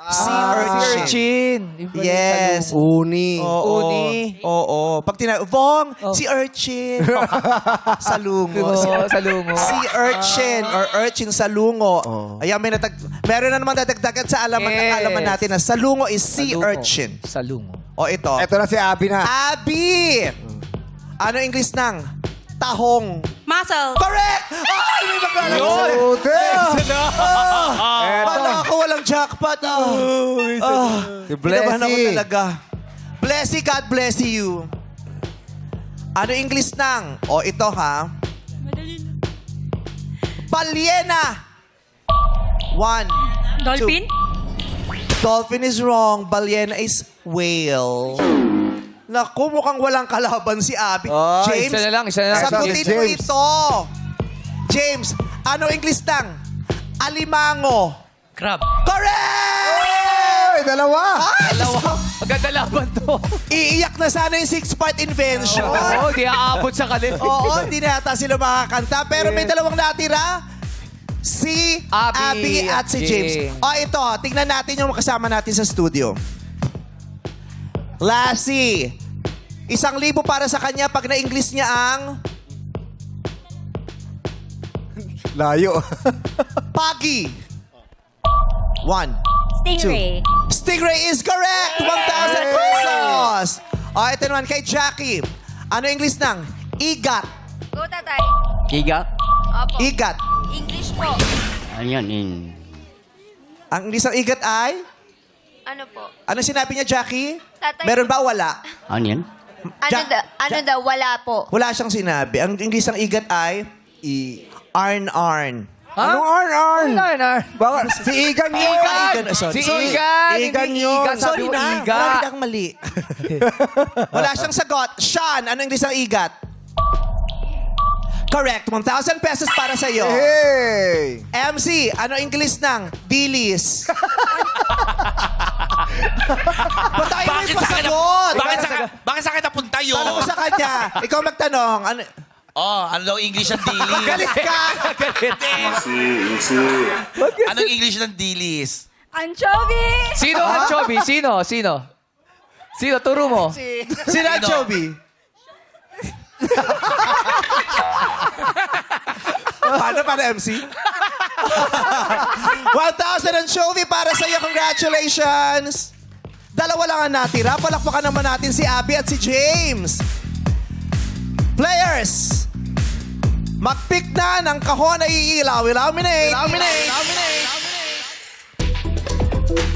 Sea urchin. Yes. Uni. Uni. Oo. Pag Vong, si urchin. Salungo. Salungo. Sea urchin or urchin salungo. Ayan, meron na naman dadagdagan sa alaman ng Yes. alaman natin na salungo is sea urchin. Salungo. O ito. Eto na si Abby na. Abi! Ano English ng tahong? Muscle. Correct! Ay, may maglalagay sa Paano ako walang jackpot? Si Kinabahan ako Blessy. talaga. Blessy, God bless you. Ano English ng? O, ito ha. Balyena. 1. Dolphin. Dolphin is wrong. Balyena is whale. Naku, mukhang walang kalaban si Abby. Oh, James, isa na lang. sagutin mo James. ito. James, ano English ng? Alimango. Crab. Correct! Ay, dalawa. Dalawa. Maganda laban to. Iiyak na sana yung 6-part invention. Oo, di aabot sa kanila. Oo, hindi na yata sila makakanta. Pero may dalawang natira. Si Abby at si James. O ito, tingnan natin yung kasama natin sa studio. Lassie, 1,000 para sa kanya pag na-English niya ang Layo. Pagi. 1. Stingray. Stingray is correct! 1,000 pesos! O, ito naman kay Jackie. Ano English ng igat? Go, tatay. Giga. Opo. Igat. English po. Ayan. Ang English ng igat ay? Ano po? Ano sinabi niya, Jackie? Tatay. Meron ba o wala? Onion. Ano daw? Wala po. Wala siyang sinabi. Ang English ng igat ay arn-arn. Anong arn-arn? Arn. Baka, si Igan yun. Igan. Sorry. Si Igan. Igan Hindi yun. Igan. Sabi Sorry mo na. Iga. Marami kang mali. Wala siyang sagot. Sean, ano English ng igat? Correct. 1,000 pesos para sa iyo. Hey! MC, ano English ng dilis? Ba't tayo may pasagot? Bakit sa akin napunta yun? Tanong mo sa kanya. Ikaw magtanong. Ano? Ano daw English ng dilis? Galit ka! Anong English ng dilis? Anchovy. Sino ang Chubby? Sino? Sino? Turo mo. Sino ang Joby? Paano Paano MC? 1,000 ang Chovy para sa'yo. Congratulations! Dalawa lang ang natira. Palakpakan naman natin si Abby at si James. Players! Mag-pick na ng kahon na iilaw. Illuminate!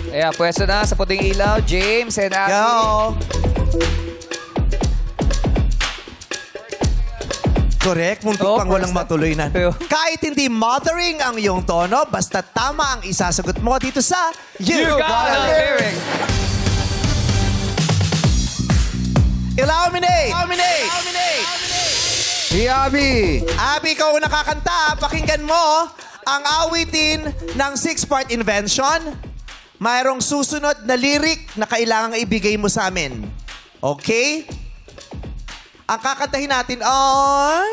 Ayan, pwesto na sa puting ilaw, James and Abby. Go! Correct, muntik Oh, pang walang first matuloy na. Pero- Kahit hindi mothering ang iyong tono, basta tama ang isasagot mo dito sa You got a lyric. Illuminate! Si Abby. Abby, ikaw ang nakakanta. Pakinggan mo ang awitin ng 6-part invention. Mayroong susunod na lyric na kailangang ibigay mo sa amin. Okay? Ang kakantahin natin ay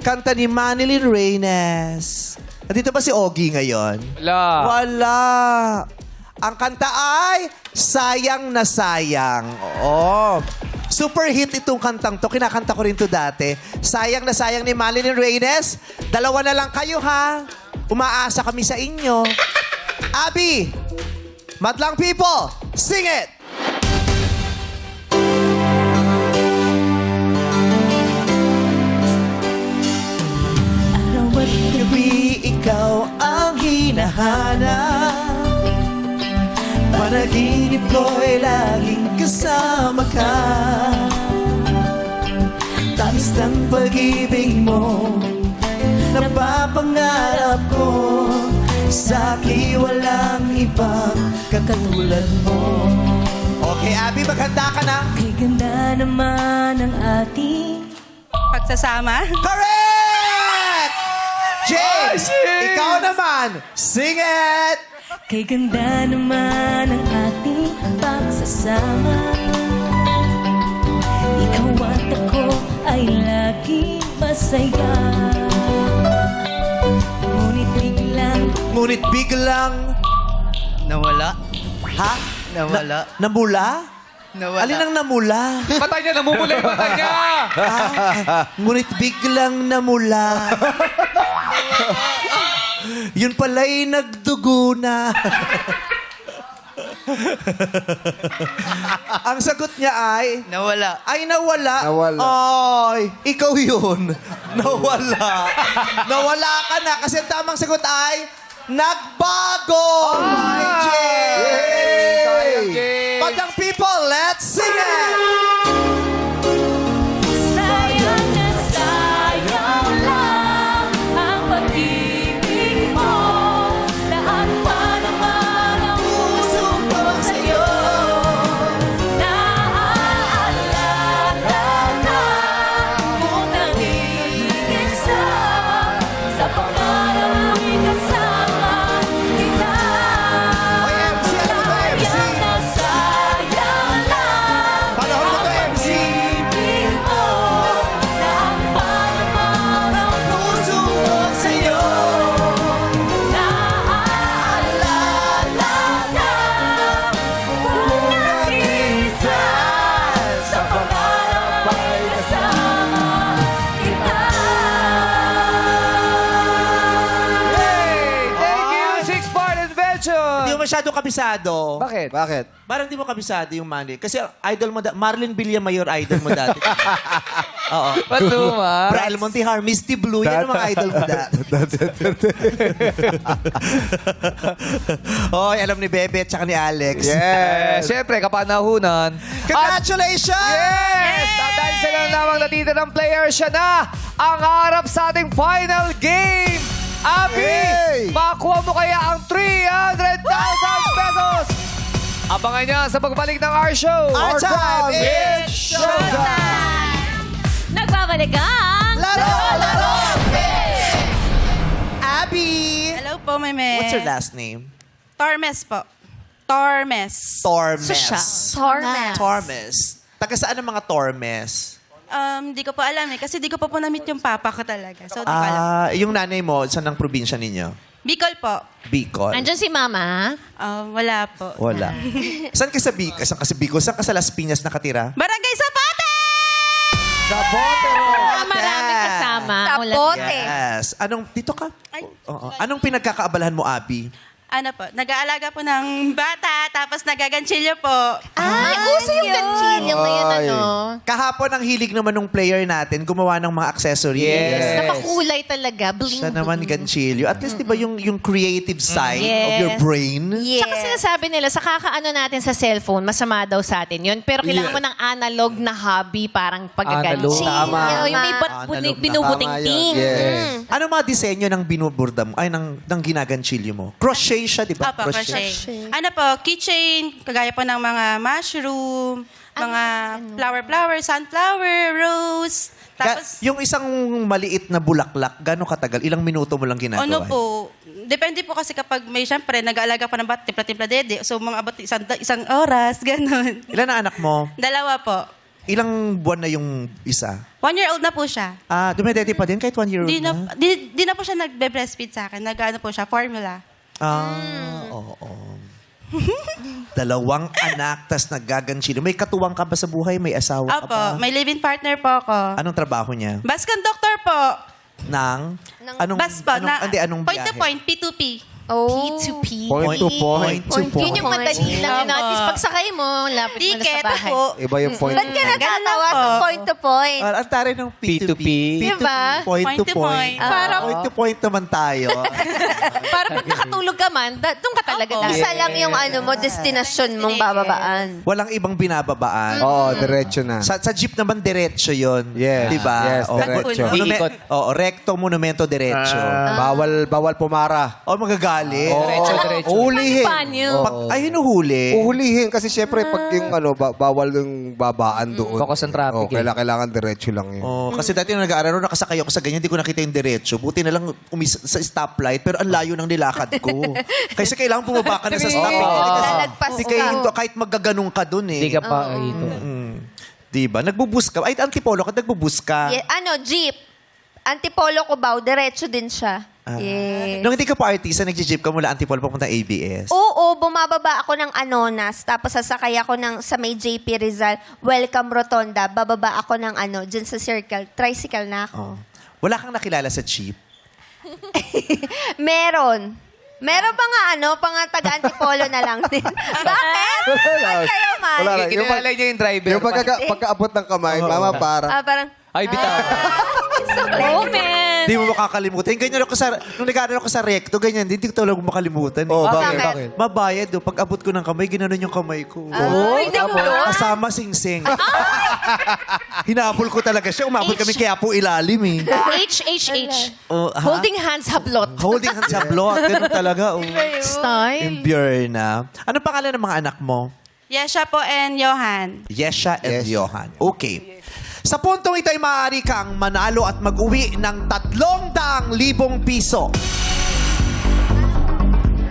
kanta ni Manilyn Reynes. Nandito ba si Ogie ngayon? Wala. Ang kanta ay Sayang na Sayang. Oo. Super hit itong kantang to. Kinakanta ko rin to dati. Sayang na Sayang ni Manilyn Reynes. Dalawa na lang kayo, ha? Umaasa kami sa inyo. Abby, Madlang people, sing it! Araw at Gabi, ikaw ang hinahanap. Panaginip ko'y laging kasama ka. Tamis ng pag-ibig mo, napapangarap ko. Sa'ki walang ibang katulad mo. Okay, Abby, maghanda ka na. Kay ganda naman ang ating Pagsasama. Correct! James, ikaw naman, sing it! Kay ganda naman ang ating pagsasama. Ikaw at ako ay laging masaya. Ngunit biglang... Nawala. Ha? Nawala. Namula? Nawala. Alin ang namula? Mata niya, namumula yung mata niya. Ngunit biglang namula. Yun pala'y nagdugo na. Ang sagot niya ay... Nawala. Ay, nawala. Nawala. Ay, ikaw yun. Nawala. Nawala ka na kasi ang tamang sagot ay... Nagbago! My James! Sayang, James. Madlang people, let's sing it! Sayang na sayang lang ang pag-ibig mo. Lahat pa naman ang puso ko sa'yo. Naaalala ka kung nag-iisa sa pangarap mo'y kasama kita. Oy, MC, ano ba to, MC? Sayang na sayang lang Panahon mo to, MC! pag-ibig mo. Lahat pa naman ang Puso ko sa'yo. naaalala ka kung nag-iisa sa pangarap ay kasama kita. Hey, thank you, 6-part invention. Hindi mo masyado kabisado. Bakit? Bakit? Parang di mo kabisado yung Manny. Kasi idol mo, Marlon Villamayor idol mo dati. Oo. Patuma. Brian Montihar, Misty Blue, yan ang mga idol mo dati. Hoy, alam ni Bebe at saka ni Alex. Siyempre, kapanahunan. Congratulations! Yes! At dahil sila na lamang natitirang player, siya na ang harap sa ating final game. Abby, Hey! makuha mo kaya ang 300,000 pesos. Abangan niya sa pagbalik ng our show. Our time is showtime! Nagbabalik ang Laro! Abby! Hello po, Meme. What's your last name? Tormes po. Tormes. Tormes. Tormes. Taga saan ang mga Tormes? Di ko po alam eh. Kasi di ko pa po na-meet yung papa ko talaga. So, di ko alam. Yung nanay mo, saan ang probinsya ninyo? Bicol po. Bicol. Andiyan si Mama. Wala po. Wala. Saan ka sa Bicol? Saan ka sa Bicol? Saan ka sa Las Piñas nakatira? Barangay Zapata! Sa Botero. Marami kasama Tama. Tapote. Yes. Dito ka? Oo. Anong pinagkakaabalahan mo, Abby? Ano po, nag-aalaga po ng bata, tapos nagaganchilyo po. Ay, uso yung ganchilyo ngayon, Ay. ano? Kahapon ang hilig naman ng player natin gumawa ng mga accessories. Yes. Napakulay talaga. Bling, Siya naman ganchilyo. At least, di ba, yung creative side of your Yes. brain? Yes. Saka sinasabi nila, sa kakaano natin sa cellphone, masama daw sa atin yun. Pero kailangan mo ng analog na hobby, parang pagkaganchi. Analog. Tama. Yung may Analog na. binubuting-ting. Tama yun. Yes. Anong mga disenyo ng binuburda mo? Ay, ng ginaganchilyo mo? Crochet siya, di ba? Opo, crochet. Ano po, keychain, kagaya po ng mga mushroom, mga flower, sunflower, rose. Tapos, Yung isang maliit na bulaklak, gano'ng katagal? Ilang minuto mo lang ginagawa? ano po, depende po kasi kapag may, syempre, nag-aalaga pa ng bata, timpla-timpla dede. So, mga abot isang oras, ganun. Ilan na anak mo? 2 po. Ilang buwan na yung isa? 1-year-old na po siya. Dumedede pa din kahit 1 year old Di na? na po siya nagbe-breastfeed sa akin. Nag-ano po siya, formula. Oo. 2 anak, tas nagaganchilo. May katuwang ka ba sa buhay? May asawa ka Opo, ba? may live-in partner po ako. Anong trabaho niya? Bus conductor po. Anong, Bus po. anong point to biyahe? point, P2P. P2P. Point to point. Yun yung madali lang. Opo. At least pagsakay mo, lapit mo na sa Ticket bahay. po. Iba yung point. Ba't ka natatawa sa point to point? Ang tari ng P2P. Diba? Point to Point to point. point. Parang- Point to point naman tayo. Para pag nakatulog ka man, doon ka talaga. Opo. Isa lang yung ano mo, destination mong bababaan. Walang ibang binababaan. Oo, diretso na. Sa jeep naman, diretso yun. Yes. Di ba? Yes, diretso. Iikot. Recto, monumento, diretso. Bawal pumara. Magagalit. Diretso. Uhulihin. Panyo. Ay, hinuhuli. Uhulihin kasi syempre pag yung bawal yung babaan doon. Focus on traffic, Kailangan diretso lang yun. Kasi dati nung nag-aaral, nakasakay ako sa ganyan, hindi ko nakita yung diretso. Buti na lang sa stoplight, pero ang layo ng nilakad ko. Kasi kailangan bumaba ka na sa stoplight. Lalagpas Hindi ka. kahit magaganong ka dun eh. Hindi ka pa ito. Diba? Nagbubus ka. Ay, antipolo ka, nagbubus ka. Jeep. Antipolo ko ba? Diretso din siya. Nung hindi ka pa artista, nag-jeep ka mula antipolo papunta ABS. Oo, bumababa ako ng Anonas, tapos sasakay ako sa may JP Rizal, Welcome Rotonda, bababa ako ng dyan sa circle, tricycle na ako. Wala kang nakilala sa jeep? Meron pa nga taga-antipolo na lang din. Bakit? Ba't kayo man? Wala lang. Kinalala niya yung driver. Yung pagkaabot ng kamay, mama para. Parang, Ay, bitaw. Moment. Hindi mo makakalimutan. Ganyan ako nung nag-aaral ako sa recto, ganyan, hindi ko talaga makalimutan. Oh, bakit? Mabayad do. Pag abot ko ng kamay, ginanon yung kamay ko. Ay, Kasama sing-sing. Hinabol ko talaga siya. Umabot kami kaya po ilalim eh. HHH. Holding hands hablot. Holding hands sa block. Ganun talaga. Style. Imbure na. Anong pangalan ng mga anak mo? Yesha po and Johan. Yesha and Yes. Johan. Okay. Sa puntong ito ay maaari kang manalo at mag-uwi ng 300,000 piso.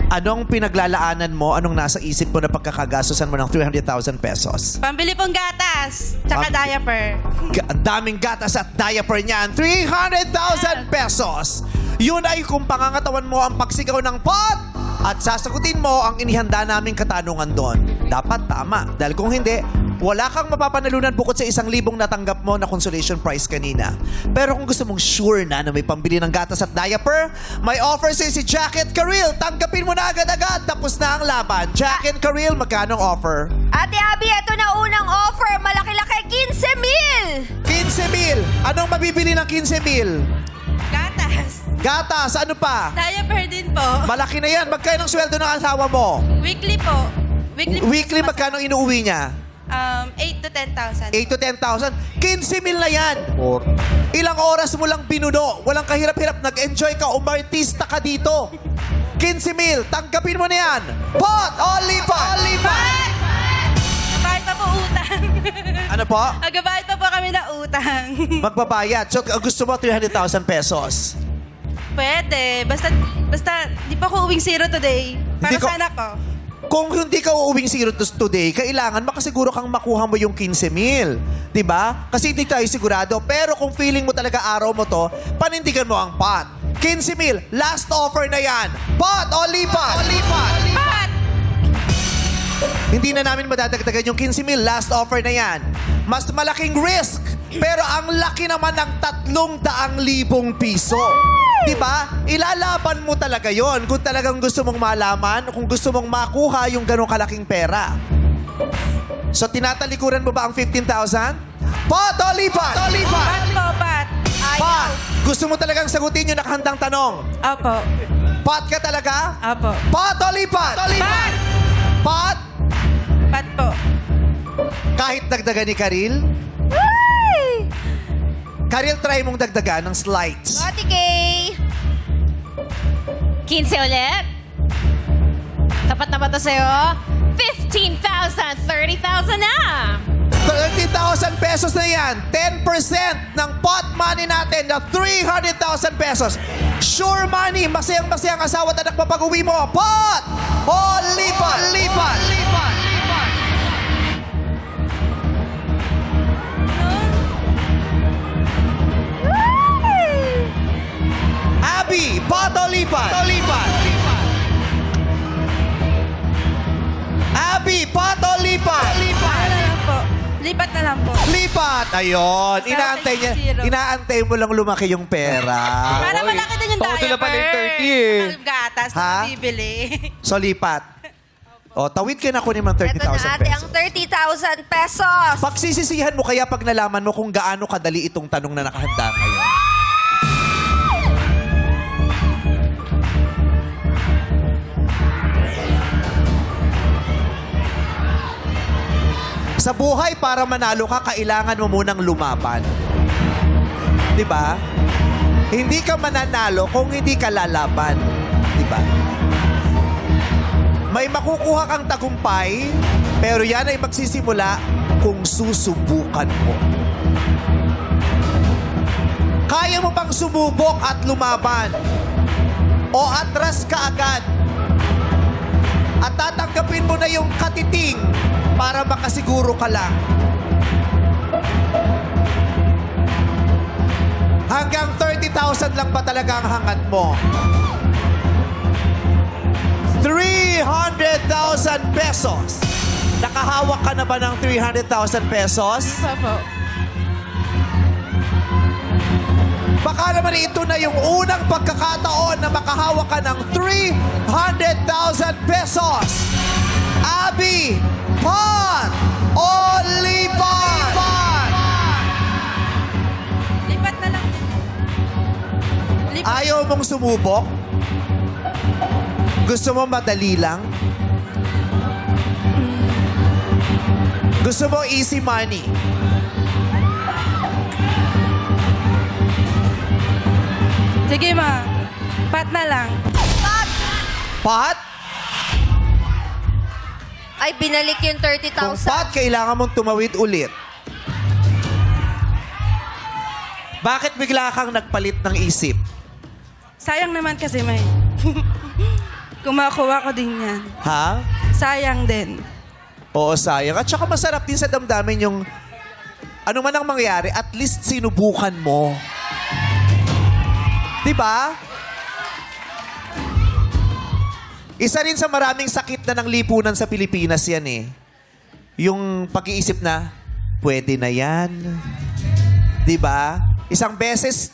Anong pinaglalaanan mo? Anong nasa isip mo na pagkakagastosan mo ng 300,000 pesos? Pambili pong gatas, tsaka diaper. Ang daming gatas at diaper niyan. 300,000 pesos. Yun ay kung pangangatawan mo ang pagsigaw ng pot at sasagutin mo ang inihanda naming katanungan doon. Dapat tama. Dahil kung hindi, wala kang mapapanalunan bukod sa 1,000 natanggap mo na consolation prize kanina. Pero kung gusto mong sure na may pambili ng gatas at diaper, may offer sa'yo si Jacket Karil. Tanggapin mo na agad-agad. Tapos na ang laban. Jacket Karil, magkano ang offer? Ate Abby, ito na unang offer. Malaki-laki, 15,000! 15,000. Anong mabibili ng 15,000? Gatas. Gatas, ano pa? Diaper din po. Malaki na yan. Magkano ang sweldo ng asawa mo? Weekly po. Weekly, magkano inuuwi niya? 8 to 10,000. 8 to 10,000. 15,000 na yan. Or, Ilang oras mo lang binuno. Walang kahirap-hirap. Nag-enjoy ka. Umartista ka dito. 15,000. Tanggapin mo na yan. Pot! Olipa! Magbabayad pa po utang. Ano po? Magbabayad pa po kami na utang. Magbabayad. So, gusto mo 300,000 pesos. Pwede. Basta, di pa ko uwing zero today. Para Hindi ko- sa anak ko. Kung hindi ka uuwing zero today, kailangan makasiguro kang makuha mo yung 15,000. Diba? Kasi hindi tayo sigurado. Pero kung feeling mo talaga araw mo to, panindigan mo ang pot. 15,000. Last offer na yan. Pot o lipat? Pat! Hindi na namin madadagdagan yung 15,000. Last offer na yan. mas malaking risk. Pero ang laki naman ng 300,000 piso. Diba? Ilalaban mo talaga yon kung talagang gusto mong malaman, kung gusto mong makuha yung ganong kalaking pera. So, tinatalikuran mo ba ang 15,000? Pot o lipat? Pat po, pat. Pot! Gusto mo talagang sagutin yung nakahandang tanong? Opo. Pot ka talaga? Opo. Pot o lipat? Pat! Pot? Pat po. Kahit dagdagan ni Karil? Karil, try mong dagdagan ng slides. Ate Kay! 15 ulit. Tapat na ba ito sa'yo? 15,000, 30,000 na! 30,000 pesos na yan. 10% ng pot money natin na 300,000 pesos. Sure money, masayang-masayang asawa at anak mapag-uwi mo. Pot! O lipat! Lipat! Lipat! Abby, pot o lipat? Lipat! Abby, pot o lipat? Ano na lang po? Lipat na lang po. Lipat! Ayun. Zero. Inaantay mo lang lumaki yung pera. Para malaki din yung Baka diaper. sila pala yung 30 eh. Ang gatas Ha? na bibili. So, lipat. O, tawid ka na kunin ng 30,000 pesos. 30,000 pesos! Pagsisisihan mo kaya pag nalaman mo kung gaano kadali itong tanong na nakahanda ngayon. Sa buhay, para manalo ka, kailangan mo munang lumaban. Di ba? Hindi ka mananalo kung hindi ka lalaban. Di ba? May makukuha kang tagumpay, pero yan ay magsisimula kung susubukan mo. Kaya mo bang sumubok at lumaban? O atras ka agad? At tatanggapin mo na yung katiting para makasiguro ka lang. Hanggang 30,000 lang pa talaga ang hangad mo. 300,000 pesos. Nakahawak ka na ba ng 300,000 pesos? Opo. Baka naman ito na yung unang pagkakataon na makahawak ka ng 300,000 pesos. Abby, pot o lipat? Lipat na lang. Lipat. Ayaw mong sumubok? Gusto mo madali lang? Gusto mo easy money? Sige ma. Pat na lang. Pot? Ay, binalik yung Kung 30,000. pot, kailangan mong tumawid ulit. Bakit bigla kang nagpalit ng isip? Sayang naman kasi may. Kumakuha ko din yan. Ha? Sayang din. Oo, sayang. At saka masarap din sa damdamin yung ano man ang mangyari, at least sinubukan mo. Diba? Isa rin sa maraming sakit na ng lipunan sa Pilipinas yan eh. Yung pag-iisip na, pwede na yan. Diba? Isang beses,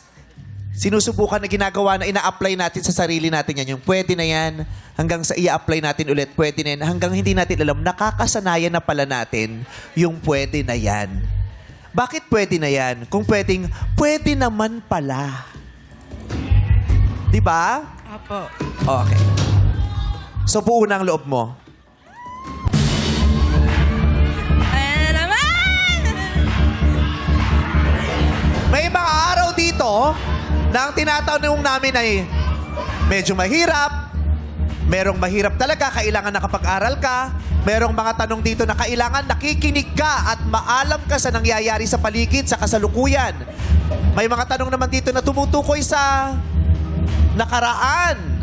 sinusubukan na ginagawa na ina-apply natin sa sarili natin yan. Yung pwede na yan, hanggang sa i-apply natin ulit, pwede na yan. Hanggang hindi natin alam, nakakasanayan na pala natin yung pwede na yan. Bakit pwede na yan? Kung pwedeng, pwede naman pala. Diba? Opo. Okay. So, buo na ang loob mo. Ayan na naman! May mga araw dito na ang tinatanong namin ay medyo mahirap, merong mahirap talaga, kailangan nakapag-aral ka, merong mga tanong dito na kailangan nakikinig ka at maalam ka sa nangyayari sa paligid, sa kasalukuyan. May mga tanong naman dito na tumutukoy sa nakaraan.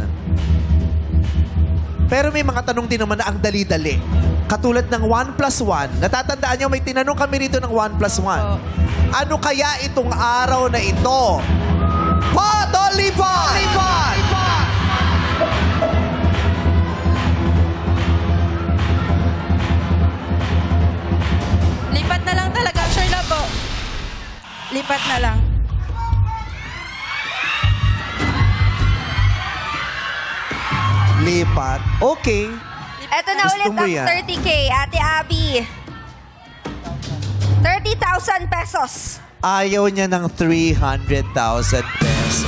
Pero may mga tanong din naman na ang dali-dali. Katulad ng 1+1. Natatandaan nyo, may tinanong kami rito ng 1+1. Ano kaya itong araw na ito? Pot o lipat? Lipat! Lipat na lang talaga. Sure Lipat na lang. Lipat. Okay. Eto na Gusto ulit mo ang yan? 30K, Ate Abby. 30,000 pesos. Ayaw niya ng 300,000 pesos.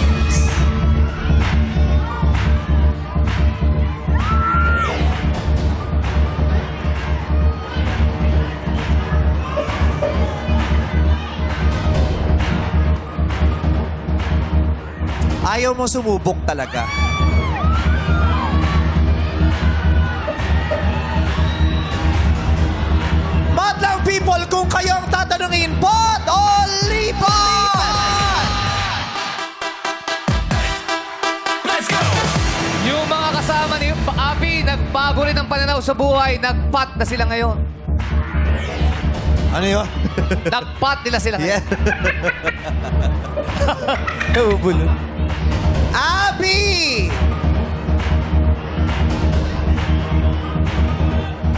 Ayaw mo sumubok talaga. Madlang people, kung kayo ang tatanungin, pot o lipat? Yung mga kasama ni Abby, nagbago rin ang pananaw sa buhay. Nagpat na sila ngayon. Ano yun? Nagpat nila sila ngayon. Yeah. Nabubulol. Abby!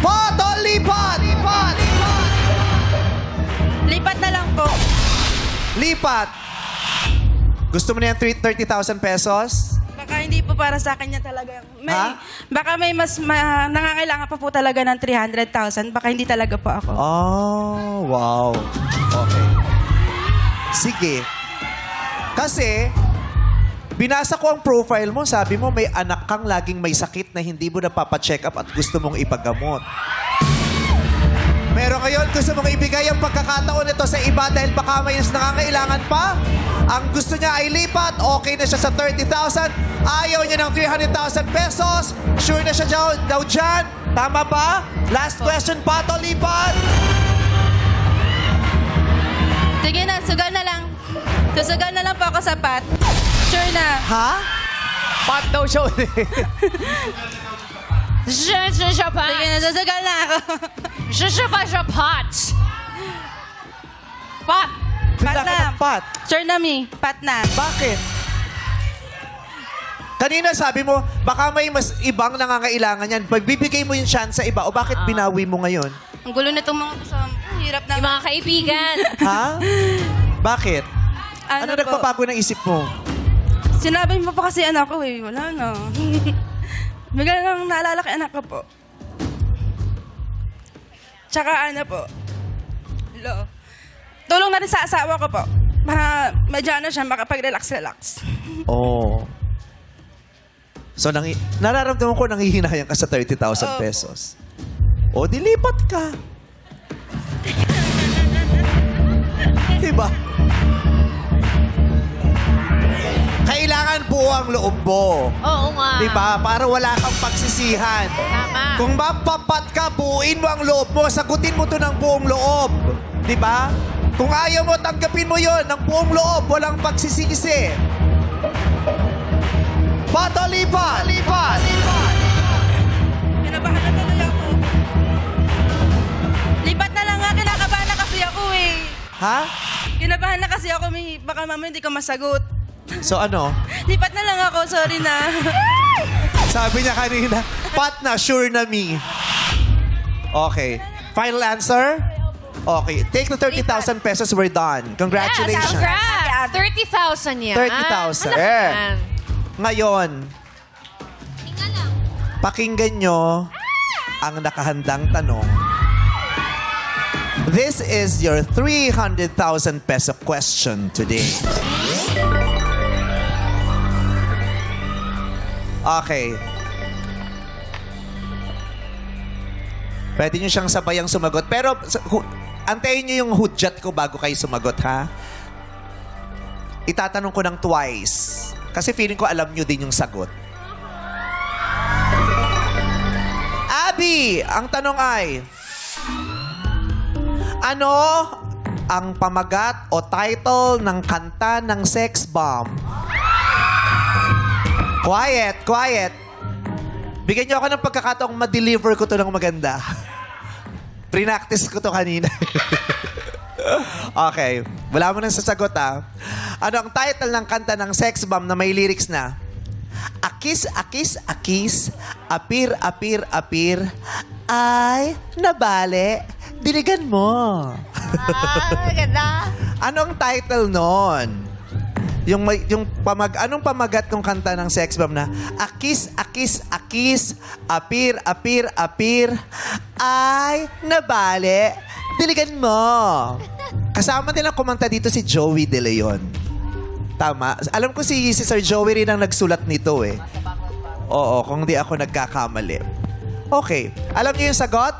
Pot o lipat? Lipat! Lipat na lang po. Lipat. Gusto mo na yung 30,000 pesos? Baka hindi po para sa akin yan talaga. Ha? Baka may mas nangangailangan pa po talaga ng 300,000. Baka hindi talaga po ako. Oh, wow. Okay. Sige. Kasi, binasa ko ang profile mo. Sabi mo, may anak kang laging may sakit na hindi mo napapacheck up at gusto mong ipagamot. Meron ngayon gusto mong ibigay ang pagkakataon nito sa iba dahil baka may nangangailangan pa. Ang gusto niya ay lipat. Okay na siya sa 30,000. Ayaw niya ng 300,000 pesos. Sure na siya daw dyan. Tama ba? Last question, Pato, lipat. Sige na, sugal na lang. Susugal na lang po ako sa pat. Sure na. Ha? Pat daw siya ulit. Sige na, susugal na ako. Pat. Pat Bigla ka na. ng pat. Sure na, mi. Pat na. Bakit? Kanina sabi mo, baka may mas ibang nangangailangan yan. Pagbibigay mo yung chance sa iba o bakit binawi mo ngayon? Ang gulo na itong mga kasama. Ang hirap na. Yung mga kaibigan. Ha? Bakit? Ano po? nagpapago ng isip mo? Sinabi mo pa kasi anak ko eh. Wala na. Bigla lang naalala kay anak ko po. Tsaka ano po. Tulong na rin sa asawa ko po. Para medyo ano siya, makapag-relax-relax. Oh. So, nararamdaman ko nangihinayang ka sa 30,000 pesos. O, dilipat ka. Diba? Kailangan buo ang loob mo. Oo nga. Diba? Para wala kang pagsisihan. Tama. Kung mapapat ka, buuin mo ang loob mo. Sagutin mo to ng buong loob. Diba? Kung ayaw mo, tanggapin mo yon ng buong loob. Walang pagsisisi. Pato, lipat! Lipat! Kinabahan na tuloy ako. Lipat na lang nga, kinakabahan na kasi ako eh. Ha? Kinabahan na kasi ako, may, baka mamaya hindi ko masagot. So ano? Lipat na lang ako, sorry na. Sabi niya kanina, pat na, sure na me. Okay. Final answer? Okay. Take the 30,000 pesos. We're done. Congratulations. Congrats! 30,000 yan. 30,000. Malaki Eh. yan. Ngayon, pakinggan nyo ang nakahandang tanong. This is your 300,000 peso question today. Okay. Pwede nyo siyang sabayang sumagot. Pero antayin nyo yung hudyat ko bago kayo sumagot, ha? Itatanong ko ng twice. Kasi feeling ko alam nyo din yung sagot. Abby, ang tanong ay, ano ang pamagat o title ng kanta ng Sex Bomb? Quiet, quiet. Bigyan niyo ako ng pagkakataong ma-deliver ko to ng maganda. Pre-practice ko to kanina. Okay. Wala mo nang sasagot, ha? Ano ang title ng kanta ng Sex Bomb na may lyrics na, akis, akis, akis, apir, apir, apir, ay, nabale, diligan mo. Ganda. Ano ang title nun? Anong pamagat ng kanta ng Sex Bomb na akis, akis, akis, apir, apir, apir, ay, nabale, diligan mo. Kasama din ang kumanta dito si Joey De Leon. Tama? Alam ko si Sir Joey rin ang nagsulat nito eh. Oo, kung di ako nagkakamali. Okay. Alam niyo yung sagot?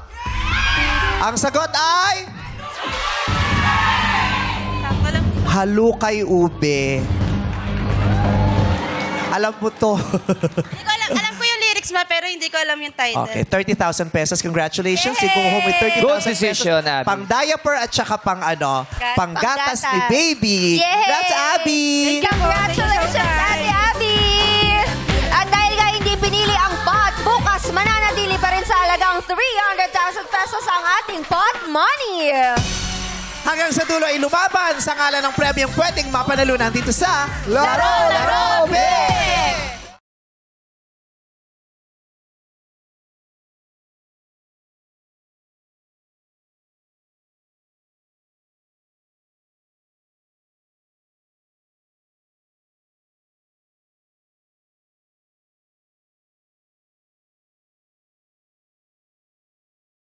Ang sagot ay... Halukay ube. Alam mo to. Hindi ko alam ko yung lyrics ma, pero hindi ko alam yung title. Okay, 30,000 pesos. Congratulations. You go home with 30,000 Good pesos. decision, Abby. Pang diaper at saka pang panggatas ni baby. Yay! That's Abby. Congratulations, Ate Abby! At dahil nga hindi pinili ang pot, bukas mananatili pa rin sa halagang 300,000 pesos ang ating pot money. Hanggang sa dulo ay lumaban sa ngalan ng premyong pwedeng mapanalunan dito sa Laro, Laro, Big!